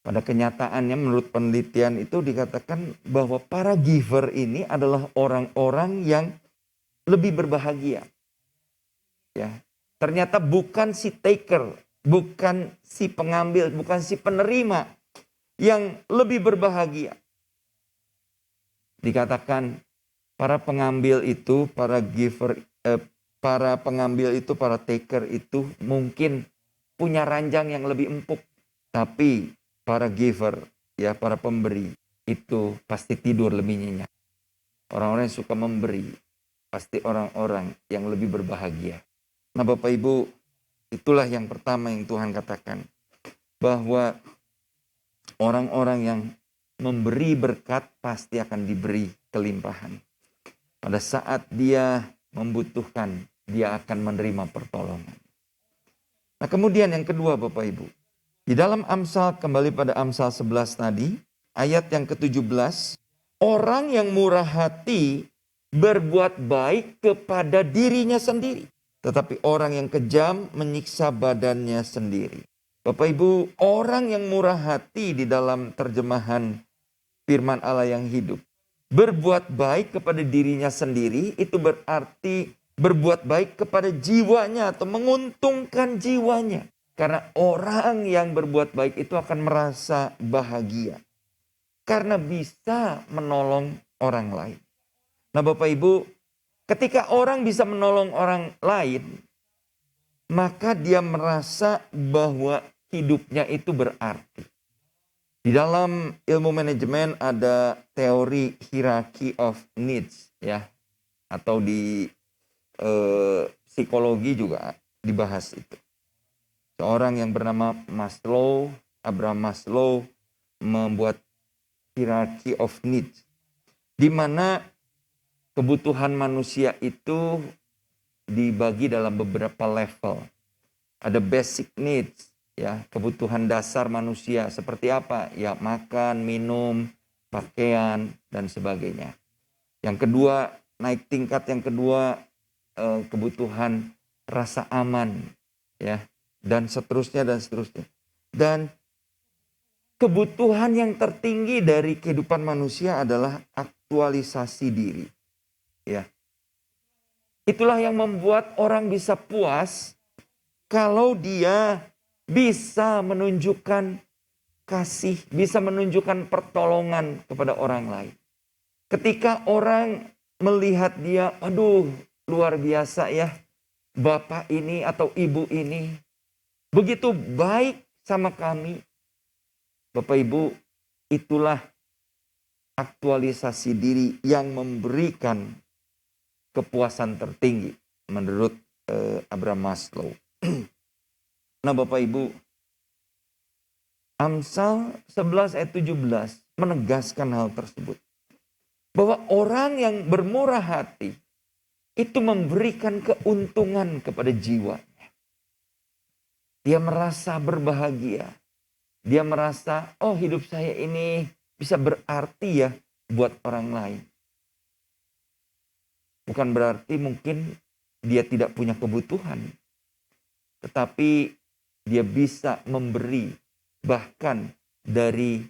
pada kenyataannya menurut penelitian itu dikatakan bahwa para giver ini adalah orang-orang yang lebih berbahagia. Ya, ternyata bukan si taker, bukan si pengambil, bukan si penerima yang lebih berbahagia. Dikatakan para pengambil itu, para giver, para pengambil itu, para taker itu mungkin punya ranjang yang lebih empuk. Tapi para giver, ya para pemberi itu pasti tidur lebih nyenyak. Orang-orang yang suka memberi pasti orang-orang yang lebih berbahagia. Nah Bapak Ibu, itulah yang pertama yang Tuhan katakan. Bahwa orang-orang yang memberi berkat pasti akan diberi kelimpahan. Pada saat dia membutuhkan, dia akan menerima pertolongan. Nah kemudian yang kedua Bapak Ibu. Di dalam Amsal, kembali pada Amsal 11 tadi, ayat yang ke-17. Orang yang murah hati berbuat baik kepada dirinya sendiri. Tetapi orang yang kejam menyiksa badannya sendiri. Bapak Ibu, orang yang murah hati di dalam terjemahan firman Allah yang hidup. Berbuat baik kepada dirinya sendiri itu berarti berbuat baik kepada jiwanya atau menguntungkan jiwanya. Karena orang yang berbuat baik itu akan merasa bahagia. Karena bisa menolong orang lain. Nah Bapak Ibu, ketika orang bisa menolong orang lain, maka dia merasa bahwa hidupnya itu berarti. Di dalam ilmu manajemen ada teori hierarchy of needs ya, atau di psikologi juga dibahas itu. Seorang yang bernama Abraham Maslow membuat hierarchy of needs, di mana kebutuhan manusia itu dibagi dalam beberapa level. Ada basic needs, ya, kebutuhan dasar manusia seperti apa? Ya, makan, minum, pakaian, dan sebagainya. Yang kedua, naik tingkat yang kedua, kebutuhan rasa aman, ya, dan seterusnya dan seterusnya. Dan kebutuhan yang tertinggi dari kehidupan manusia adalah aktualisasi diri, ya. Itulah yang membuat orang bisa puas kalau dia bisa menunjukkan kasih, bisa menunjukkan pertolongan kepada orang lain. Ketika orang melihat dia, aduh luar biasa ya, bapak ini atau ibu ini begitu baik sama kami. Bapak Ibu, itulah aktualisasi diri yang memberikan kepuasan tertinggi menurut Abraham Maslow. Nah Bapak Ibu, Amsal 11 ayat 17 menegaskan hal tersebut. Bahwa orang yang bermurah hati itu memberikan keuntungan kepada jiwanya. Dia merasa berbahagia. Dia merasa, oh hidup saya ini bisa berarti ya buat orang lain. Bukan berarti mungkin dia tidak punya kebutuhan. Tetapi dia bisa memberi bahkan dari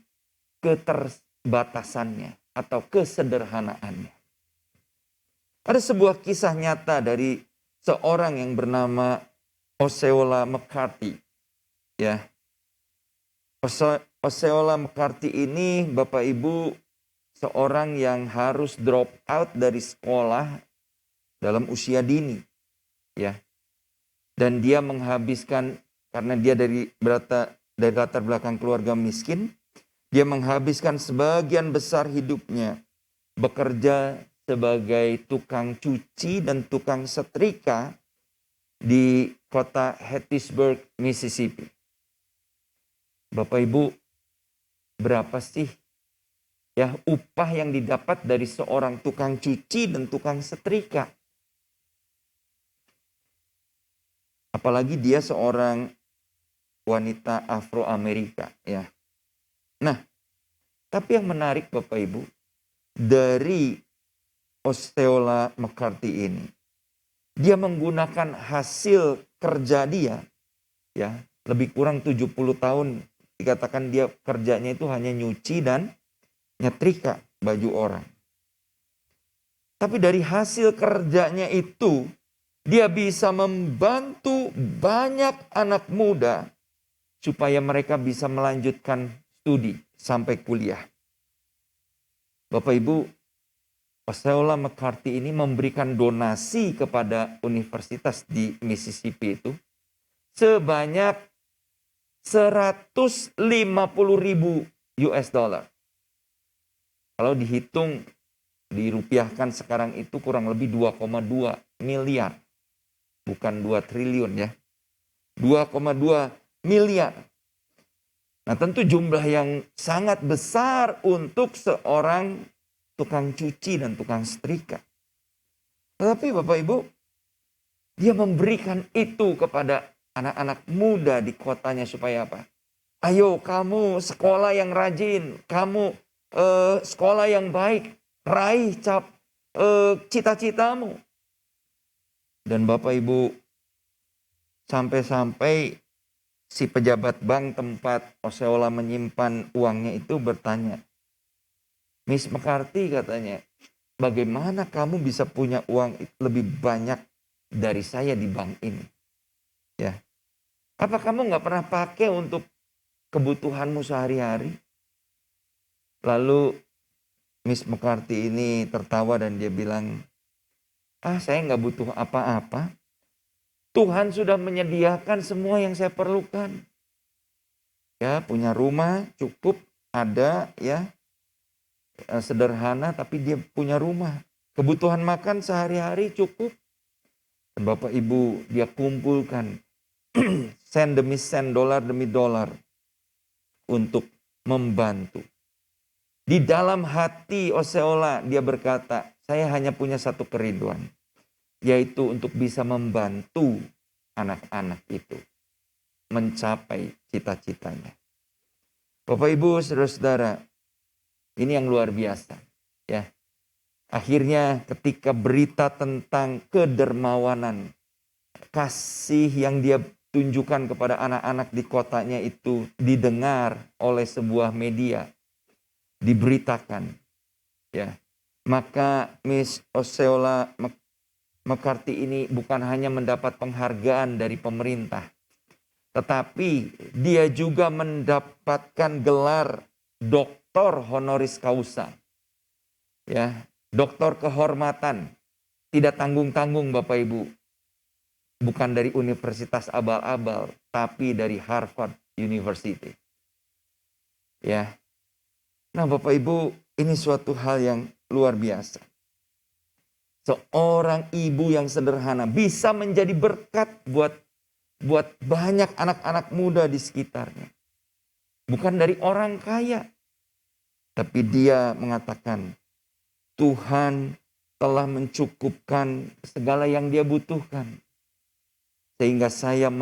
keterbatasannya atau kesederhanaannya. Ada sebuah kisah nyata dari seorang yang bernama Osceola McCarthy. Ya. Osceola McCarthy ini Bapak Ibu seorang yang harus drop out dari sekolah dalam usia dini. Ya. Dan dia menghabiskan, karena dia dari latar belakang keluarga miskin, dia menghabiskan sebagian besar hidupnya bekerja sebagai tukang cuci dan tukang setrika di kota Hattiesburg, Mississippi. Bapak Ibu, berapa sih ya upah yang didapat dari seorang tukang cuci dan tukang setrika? Apalagi dia seorang wanita Afro-Amerika, ya. Nah, tapi yang menarik Bapak Ibu, dari Osceola McCarthy ini, dia menggunakan hasil kerja dia, ya, lebih kurang 70 tahun, dikatakan dia kerjanya itu hanya nyuci dan nyetrika baju orang. Tapi dari hasil kerjanya itu, dia bisa membantu banyak anak muda supaya mereka bisa melanjutkan studi sampai kuliah. Bapak Ibu, Osceola McCarthy ini memberikan donasi kepada universitas di Mississippi itu sebanyak 150.000 US dollar. Kalau dihitung, dirupiahkan sekarang itu kurang lebih 2,2 miliar. Bukan 2 triliun ya. 2,2 miliar. Nah tentu jumlah yang sangat besar untuk seorang tukang cuci dan tukang setrika. Tetapi Bapak Ibu, dia memberikan itu kepada anak-anak muda di kotanya supaya apa? Ayo kamu sekolah yang rajin, kamu sekolah yang baik, raih cita-citamu. Dan Bapak Ibu, sampai-sampai si pejabat bank tempat Osceola menyimpan uangnya itu bertanya, Miss McCarthy katanya, bagaimana kamu bisa punya uang lebih banyak dari saya di bank ini? Ya, apa kamu nggak pernah pakai untuk kebutuhanmu sehari-hari? Lalu Miss McCarthy ini tertawa dan dia bilang, saya nggak butuh apa-apa. Tuhan sudah menyediakan semua yang saya perlukan. Ya, punya rumah cukup, ada ya, sederhana tapi dia punya rumah. Kebutuhan makan sehari-hari cukup. Dan Bapak Ibu dia kumpulkan sen demi sen, dolar demi dolar untuk membantu. Di dalam hati Osceola dia berkata, saya hanya punya satu kerinduan, yaitu untuk bisa membantu anak-anak itu mencapai cita-citanya. Bapak Ibu, saudara-saudara, ini yang luar biasa, ya. Akhirnya ketika berita tentang kedermawanan, kasih yang dia tunjukkan kepada anak-anak di kotanya itu didengar oleh sebuah media, diberitakan, ya. Maka Miss Osceola McCarthy ini bukan hanya mendapat penghargaan dari pemerintah, tetapi dia juga mendapatkan gelar doktor honoris causa. Ya, doktor kehormatan. Tidak tanggung-tanggung Bapak Ibu. Bukan dari universitas abal-abal, tapi dari Harvard University. Ya. Nah, Bapak Ibu, ini suatu hal yang luar biasa. Seorang ibu yang sederhana bisa menjadi berkat buat banyak anak-anak muda di sekitarnya. Bukan dari orang kaya. Tapi dia mengatakan, Tuhan telah mencukupkan segala yang dia butuhkan. Sehingga saya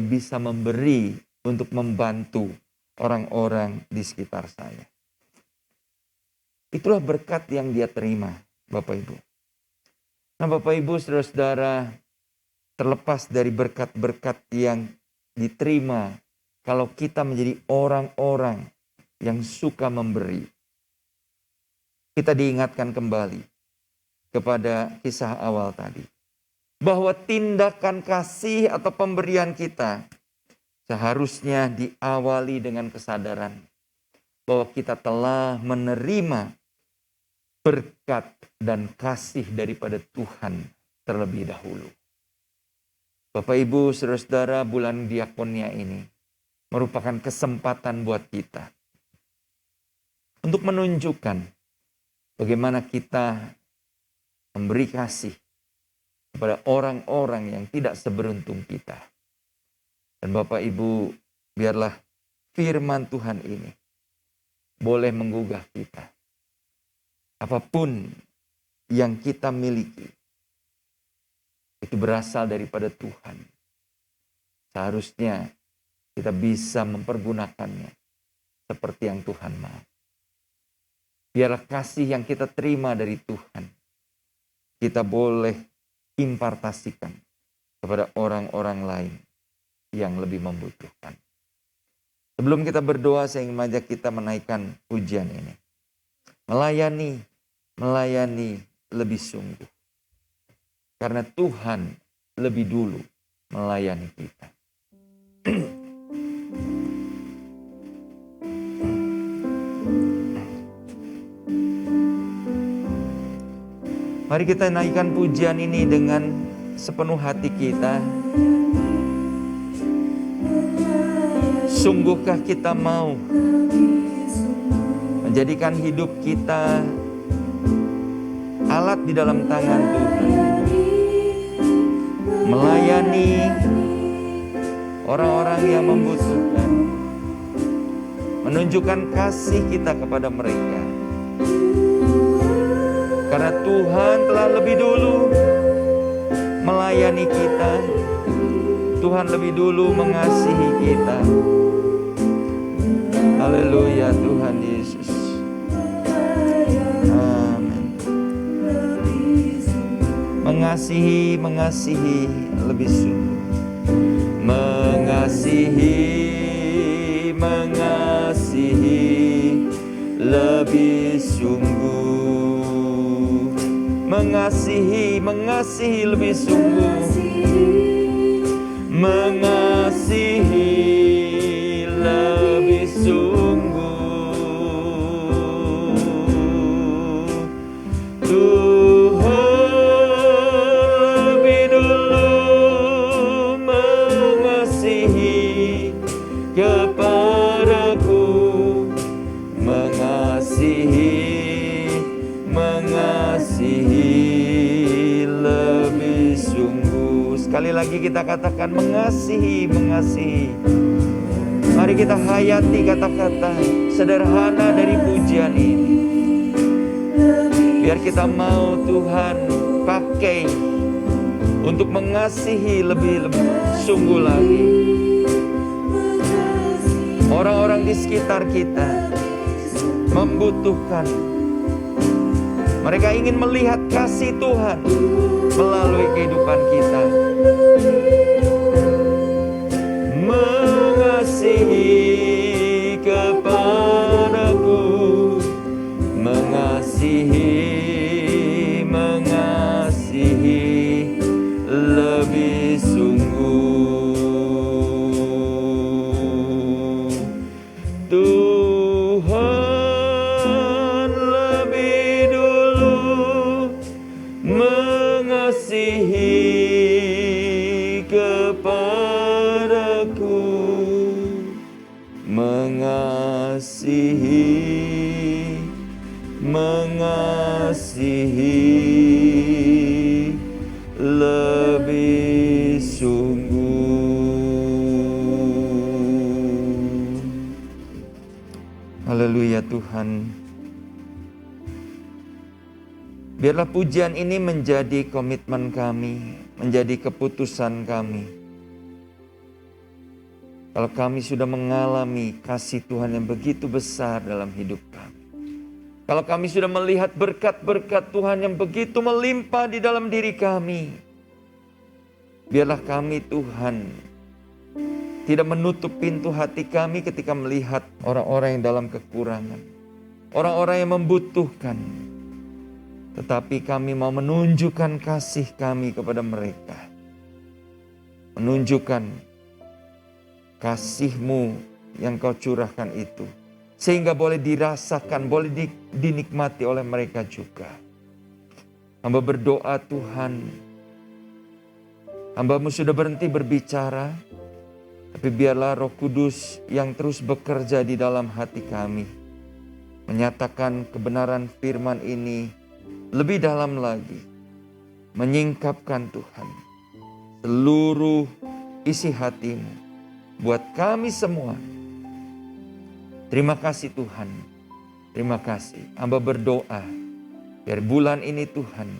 bisa memberi untuk membantu orang-orang di sekitar saya. Itulah berkat yang dia terima, Bapak Ibu. Nah, Bapak Ibu, saudara-saudara, terlepas dari berkat-berkat yang diterima, kalau kita menjadi orang-orang yang suka memberi, kita diingatkan kembali kepada kisah awal tadi. Bahwa tindakan kasih atau pemberian kita seharusnya diawali dengan kesadaran bahwa kita telah menerima berkat dan kasih daripada Tuhan terlebih dahulu. Bapak Ibu, saudara-saudara, bulan diakonia ini merupakan kesempatan buat kita untuk menunjukkan bagaimana kita memberi kasih kepada orang-orang yang tidak seberuntung kita. Dan Bapak Ibu, biarlah firman Tuhan ini boleh menggugah kita. Apapun yang kita miliki, itu berasal daripada Tuhan. Seharusnya kita bisa mempergunakannya seperti yang Tuhan mau. Biarlah kasih yang kita terima dari Tuhan, kita boleh impartasikan kepada orang-orang lain yang lebih membutuhkan. Sebelum kita berdoa, saya ingin mengajak kita menaikkan pujian ini. Melayani lebih sungguh. Karena Tuhan lebih dulu melayani kita. Mari kita naikkan pujian ini dengan sepenuh hati kita. Sungguhkah kita mau menjadikan hidup kita alat di dalam tangan Tuhan, melayani orang-orang yang membutuhkan, menunjukkan kasih kita kepada mereka. Karena Tuhan telah lebih dulu melayani kita, Tuhan lebih dulu mengasihi kita. Haleluya, Tuhan Yesus. Amin. Mengasihi lebih sungguh. Mengasihi lebih sungguh. Mengasihi lebih sungguh. Mengasihi lebih sungguh. Tuhan lebih dulu mengasihi kepadaku. lagi kita katakan mengasihi, mengasihi. Mari kita hayati kata-kata sederhana dari pujian ini. Biar kita mau Tuhan pakai untuk mengasihi lebih sungguh lagi orang-orang di sekitar kita membutuhkan. Mereka ingin melihat kasih Tuhan melalui kehidupan kita. Mengasihi kepadaku, mengasihi lebih sungguh. Tuhan lebih dulu mengasihi kepadaku, mengasihi lebih sungguh. Haleluya Tuhan. Biarlah pujian ini menjadi komitmen kami, menjadi keputusan kami. Kalau kami sudah mengalami kasih Tuhan yang begitu besar dalam hidup kami. Kalau kami sudah melihat berkat-berkat Tuhan yang begitu melimpah di dalam diri kami. Biarlah kami Tuhan tidak menutup pintu hati kami ketika melihat orang-orang yang dalam kekurangan. Orang-orang yang membutuhkan. Tetapi kami mau menunjukkan kasih kami kepada mereka. Menunjukkan kasih-Mu yang Kau curahkan itu. Sehingga boleh dirasakan, boleh dinikmati oleh mereka juga. Hamba berdoa Tuhan. Hamba-Mu sudah berhenti berbicara. Tapi biarlah Roh Kudus yang terus bekerja di dalam hati kami. Menyatakan kebenaran firman ini lebih dalam lagi. Menyingkapkan Tuhan seluruh isi hati-Mu buat kami semua. Terima kasih Tuhan. Terima kasih. Hamba berdoa biar bulan ini Tuhan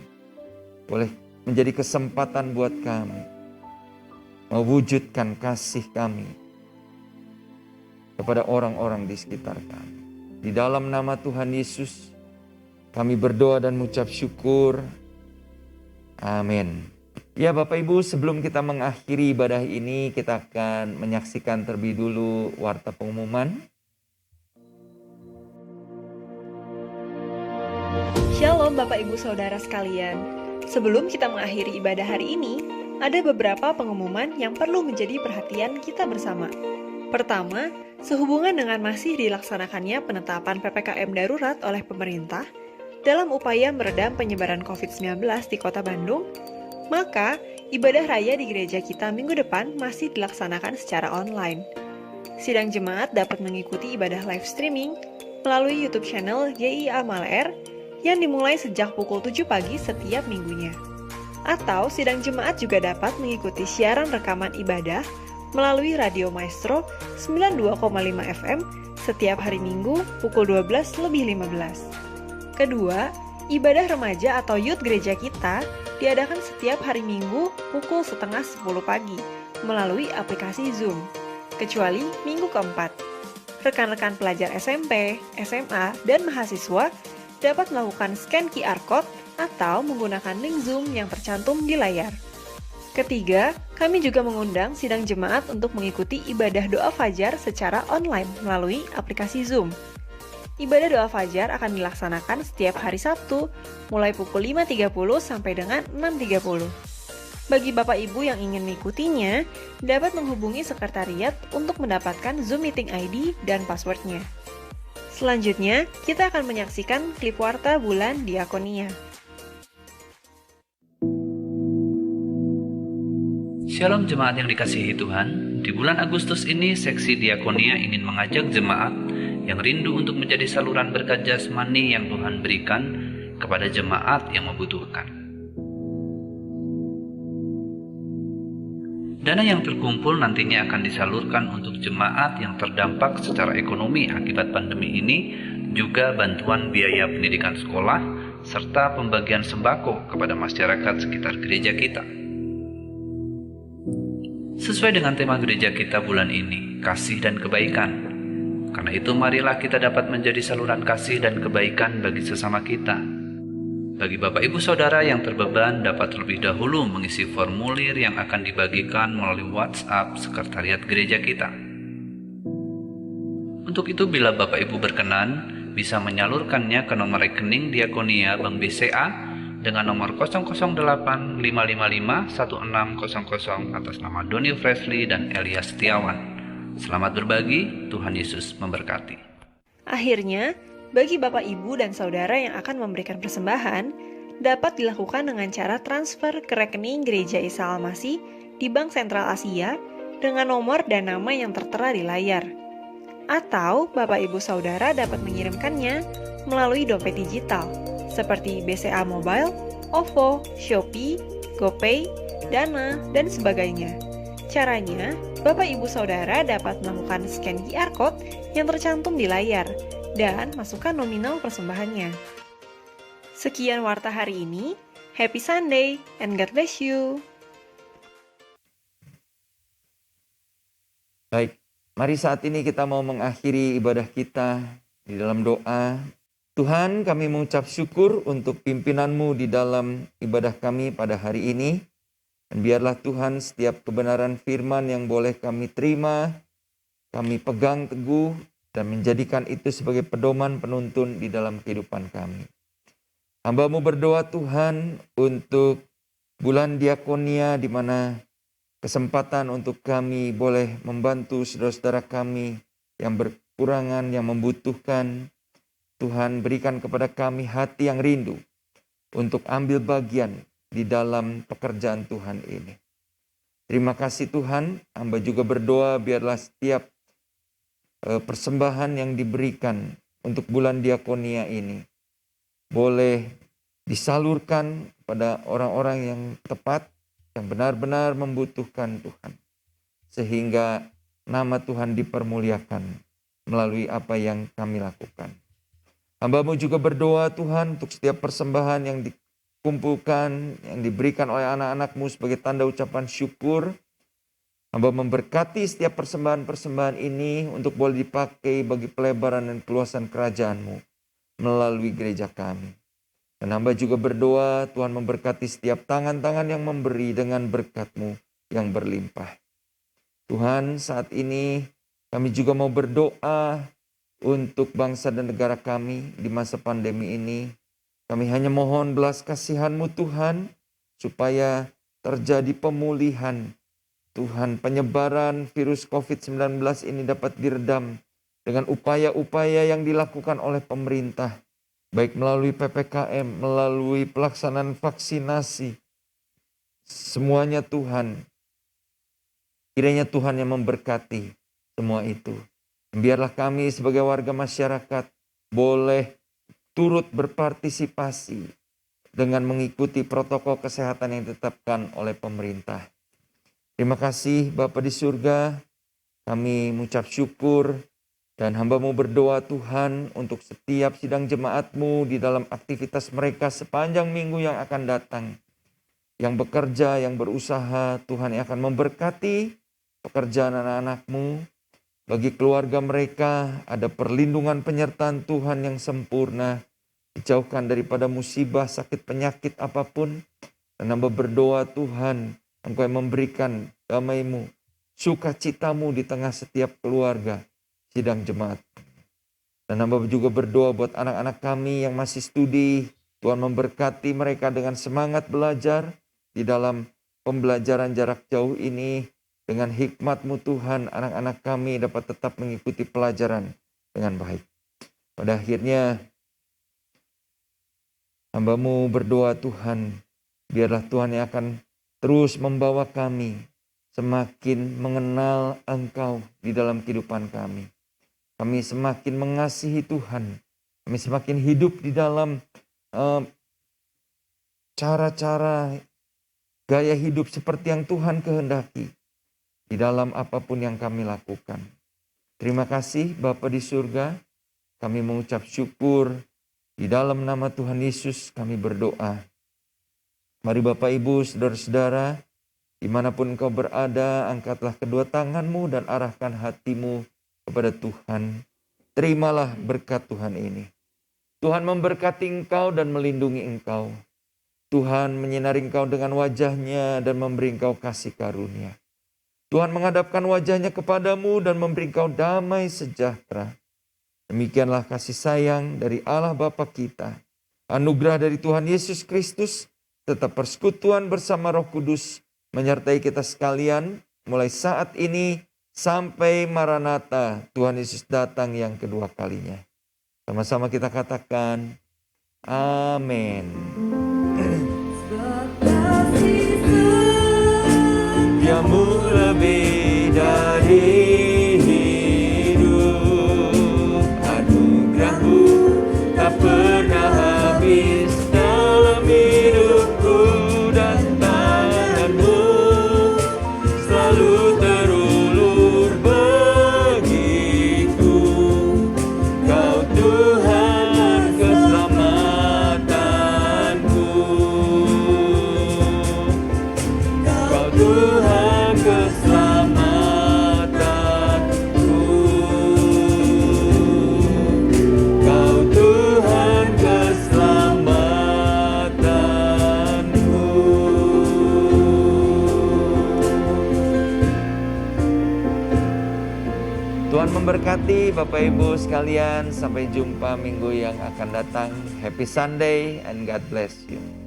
boleh menjadi kesempatan buat kami mewujudkan kasih kami kepada orang-orang di sekitar kami. Di dalam nama Tuhan Yesus kami berdoa dan mengucap syukur. Amin. Ya Bapak Ibu, sebelum kita mengakhiri ibadah ini, kita akan menyaksikan terlebih dulu warta pengumuman. Shalom Bapak Ibu Saudara sekalian. Sebelum kita mengakhiri ibadah hari ini, ada beberapa pengumuman yang perlu menjadi perhatian kita bersama. Pertama, sehubungan dengan masih dilaksanakannya penetapan PPKM darurat oleh pemerintah dalam upaya meredam penyebaran COVID-19 di Kota Bandung, maka ibadah raya di gereja kita minggu depan masih dilaksanakan secara online. Sidang jemaat dapat mengikuti ibadah live streaming melalui YouTube channel GIA Maler yang dimulai sejak pukul 7 pagi setiap minggunya. Atau sidang jemaat juga dapat mengikuti siaran rekaman ibadah melalui Radio Maestro 92,5 FM setiap hari Minggu pukul 12:15. Kedua, ibadah remaja atau youth gereja kita diadakan setiap hari Minggu pukul 9:30 pagi melalui aplikasi Zoom, kecuali minggu keempat. Rekan-rekan pelajar SMP, SMA, dan mahasiswa dapat melakukan scan QR Code atau menggunakan link Zoom yang tercantum di layar. Ketiga, kami juga mengundang sidang jemaat untuk mengikuti ibadah doa fajar secara online melalui aplikasi Zoom. Ibadah doa fajar akan dilaksanakan setiap hari Sabtu, mulai pukul 5.30 sampai dengan 6.30. Bagi Bapak Ibu yang ingin mengikutinya, dapat menghubungi sekretariat untuk mendapatkan Zoom Meeting ID dan passwordnya. Selanjutnya, kita akan menyaksikan klip warta bulan Diakonia. Shalom jemaat yang dikasihi Tuhan. Di bulan Agustus ini, seksi Diakonia ingin mengajak jemaat yang rindu untuk menjadi saluran berkat jasmani yang Tuhan berikan kepada jemaat yang membutuhkan. Dana yang terkumpul nantinya akan disalurkan untuk jemaat yang terdampak secara ekonomi akibat pandemi ini, juga bantuan biaya pendidikan sekolah, serta pembagian sembako kepada masyarakat sekitar gereja kita. Sesuai dengan tema gereja kita bulan ini, kasih dan kebaikan. Karena itu marilah kita dapat menjadi saluran kasih dan kebaikan bagi sesama kita. Bagi Bapak Ibu Saudara yang terbeban dapat terlebih dahulu mengisi formulir yang akan dibagikan melalui WhatsApp Sekretariat Gereja kita. Untuk itu bila Bapak Ibu berkenan, bisa menyalurkannya ke nomor rekening Diakonia Bank BCA dengan nomor 008-555-1600 atas nama Doni Fresley dan Elias Setiawan. Selamat berbagi, Tuhan Yesus memberkati. Akhirnya, bagi Bapak Ibu dan Saudara yang akan memberikan persembahan, dapat dilakukan dengan cara transfer ke rekening Gereja Isa Al-Masih di Bank Sentral Asia dengan nomor dan nama yang tertera di layar. Atau Bapak Ibu Saudara dapat mengirimkannya melalui dompet digital seperti BCA Mobile, OVO, Shopee, GoPay, Dana, dan sebagainya. Caranya, Bapak Ibu Saudara dapat melakukan scan QR Code yang tercantum di layar dan masukkan nominal persembahannya. Sekian warta hari ini. Happy Sunday and God bless you. Baik, mari saat ini kita mau mengakhiri ibadah kita di dalam doa. Tuhan, kami mengucap syukur untuk pimpinanmu di dalam ibadah kami pada hari ini. Dan biarlah Tuhan setiap kebenaran firman yang boleh kami terima, kami pegang teguh dan menjadikan itu sebagai pedoman penuntun di dalam kehidupan kami. Hamba-Mu berdoa Tuhan untuk bulan diakonia di mana kesempatan untuk kami boleh membantu saudara-saudara kami yang berkurangan, yang membutuhkan. Tuhan berikan kepada kami hati yang rindu untuk ambil bagian di dalam pekerjaan Tuhan ini. Terima kasih Tuhan, hamba juga berdoa biarlah setiap persembahan yang diberikan untuk bulan diakonia ini boleh disalurkan pada orang-orang yang tepat, yang benar-benar membutuhkan Tuhan. Sehingga nama Tuhan dipermuliakan melalui apa yang kami lakukan. Hamba-Mu juga berdoa Tuhan untuk setiap persembahan yang dikumpulkan, yang diberikan oleh anak-anak-Mu sebagai tanda ucapan syukur. Hamba memberkati setiap persembahan-persembahan ini untuk boleh dipakai bagi pelebaran dan keluasan kerajaan-Mu melalui gereja kami. Dan hamba juga berdoa Tuhan memberkati setiap tangan-tangan yang memberi dengan berkat-Mu yang berlimpah. Tuhan, saat ini kami juga mau berdoa untuk bangsa dan negara kami di masa pandemi ini. Kami hanya mohon belas kasihan-Mu Tuhan supaya terjadi pemulihan. Tuhan, penyebaran virus COVID-19 ini dapat diredam dengan upaya-upaya yang dilakukan oleh pemerintah, baik melalui PPKM, melalui pelaksanaan vaksinasi. Semuanya Tuhan, kiranya Tuhan yang memberkati semua itu. Biarlah kami sebagai warga masyarakat boleh turut berpartisipasi dengan mengikuti protokol kesehatan yang ditetapkan oleh pemerintah. Terima kasih Bapa di surga, kami mengucap syukur dan hamba-Mu berdoa Tuhan untuk setiap sidang jemaat-Mu di dalam aktivitas mereka sepanjang minggu yang akan datang. Yang bekerja, yang berusaha, Tuhan yang akan memberkati pekerjaan anak-anak-Mu. Bagi keluarga mereka ada perlindungan penyertaan Tuhan yang sempurna. Dijauhkan daripada musibah, sakit, penyakit apapun. Dan hamba berdoa Tuhan, Engkau yang memberikan damai-Mu, sukacita-Mu di tengah setiap keluarga sidang jemaat. Dan hamba juga berdoa buat anak-anak kami yang masih studi. Tuhan memberkati mereka dengan semangat belajar di dalam pembelajaran jarak jauh ini. Dengan hikmat-Mu Tuhan, anak-anak kami dapat tetap mengikuti pelajaran dengan baik. Pada akhirnya, hamba-Mu berdoa Tuhan, biarlah Tuhan yang akan terus membawa kami semakin mengenal Engkau di dalam kehidupan kami. Kami semakin mengasihi Tuhan. Kami semakin hidup di dalam cara-cara gaya hidup seperti yang Tuhan kehendaki. di dalam apapun yang kami lakukan. Terima kasih Bapa di surga, kami mengucap syukur. Di dalam nama Tuhan Yesus kami berdoa. Mari Bapak Ibu, saudara-saudara, dimanapun engkau berada, angkatlah kedua tanganmu dan arahkan hatimu kepada Tuhan. Terimalah berkat Tuhan ini. Tuhan memberkati engkau dan melindungi engkau. Tuhan menyinari engkau dengan wajahnya dan memberi engkau kasih karunia. Tuhan menghadapkan wajahnya kepadamu dan memberi engkau damai sejahtera. Demikianlah kasih sayang dari Allah Bapa kita, anugerah dari Tuhan Yesus Kristus, serta persekutuan bersama Roh Kudus menyertai kita sekalian mulai saat ini sampai Maranatha, Tuhan Yesus datang yang kedua kalinya. Sama-sama kita katakan, amin. Setiamu lebih dari hidup, anugerahmu tak pernah habis dalam hidupku, dan tanganmu selalu terulur bagiku. Kau Tuhan keselamatanku, Kau Tuhan keselamatanku, Kau Tuhan keselamatanku. Tuhan memberkati Bapak Ibu sekalian. Sampai jumpa minggu yang akan datang. Happy Sunday and God bless you.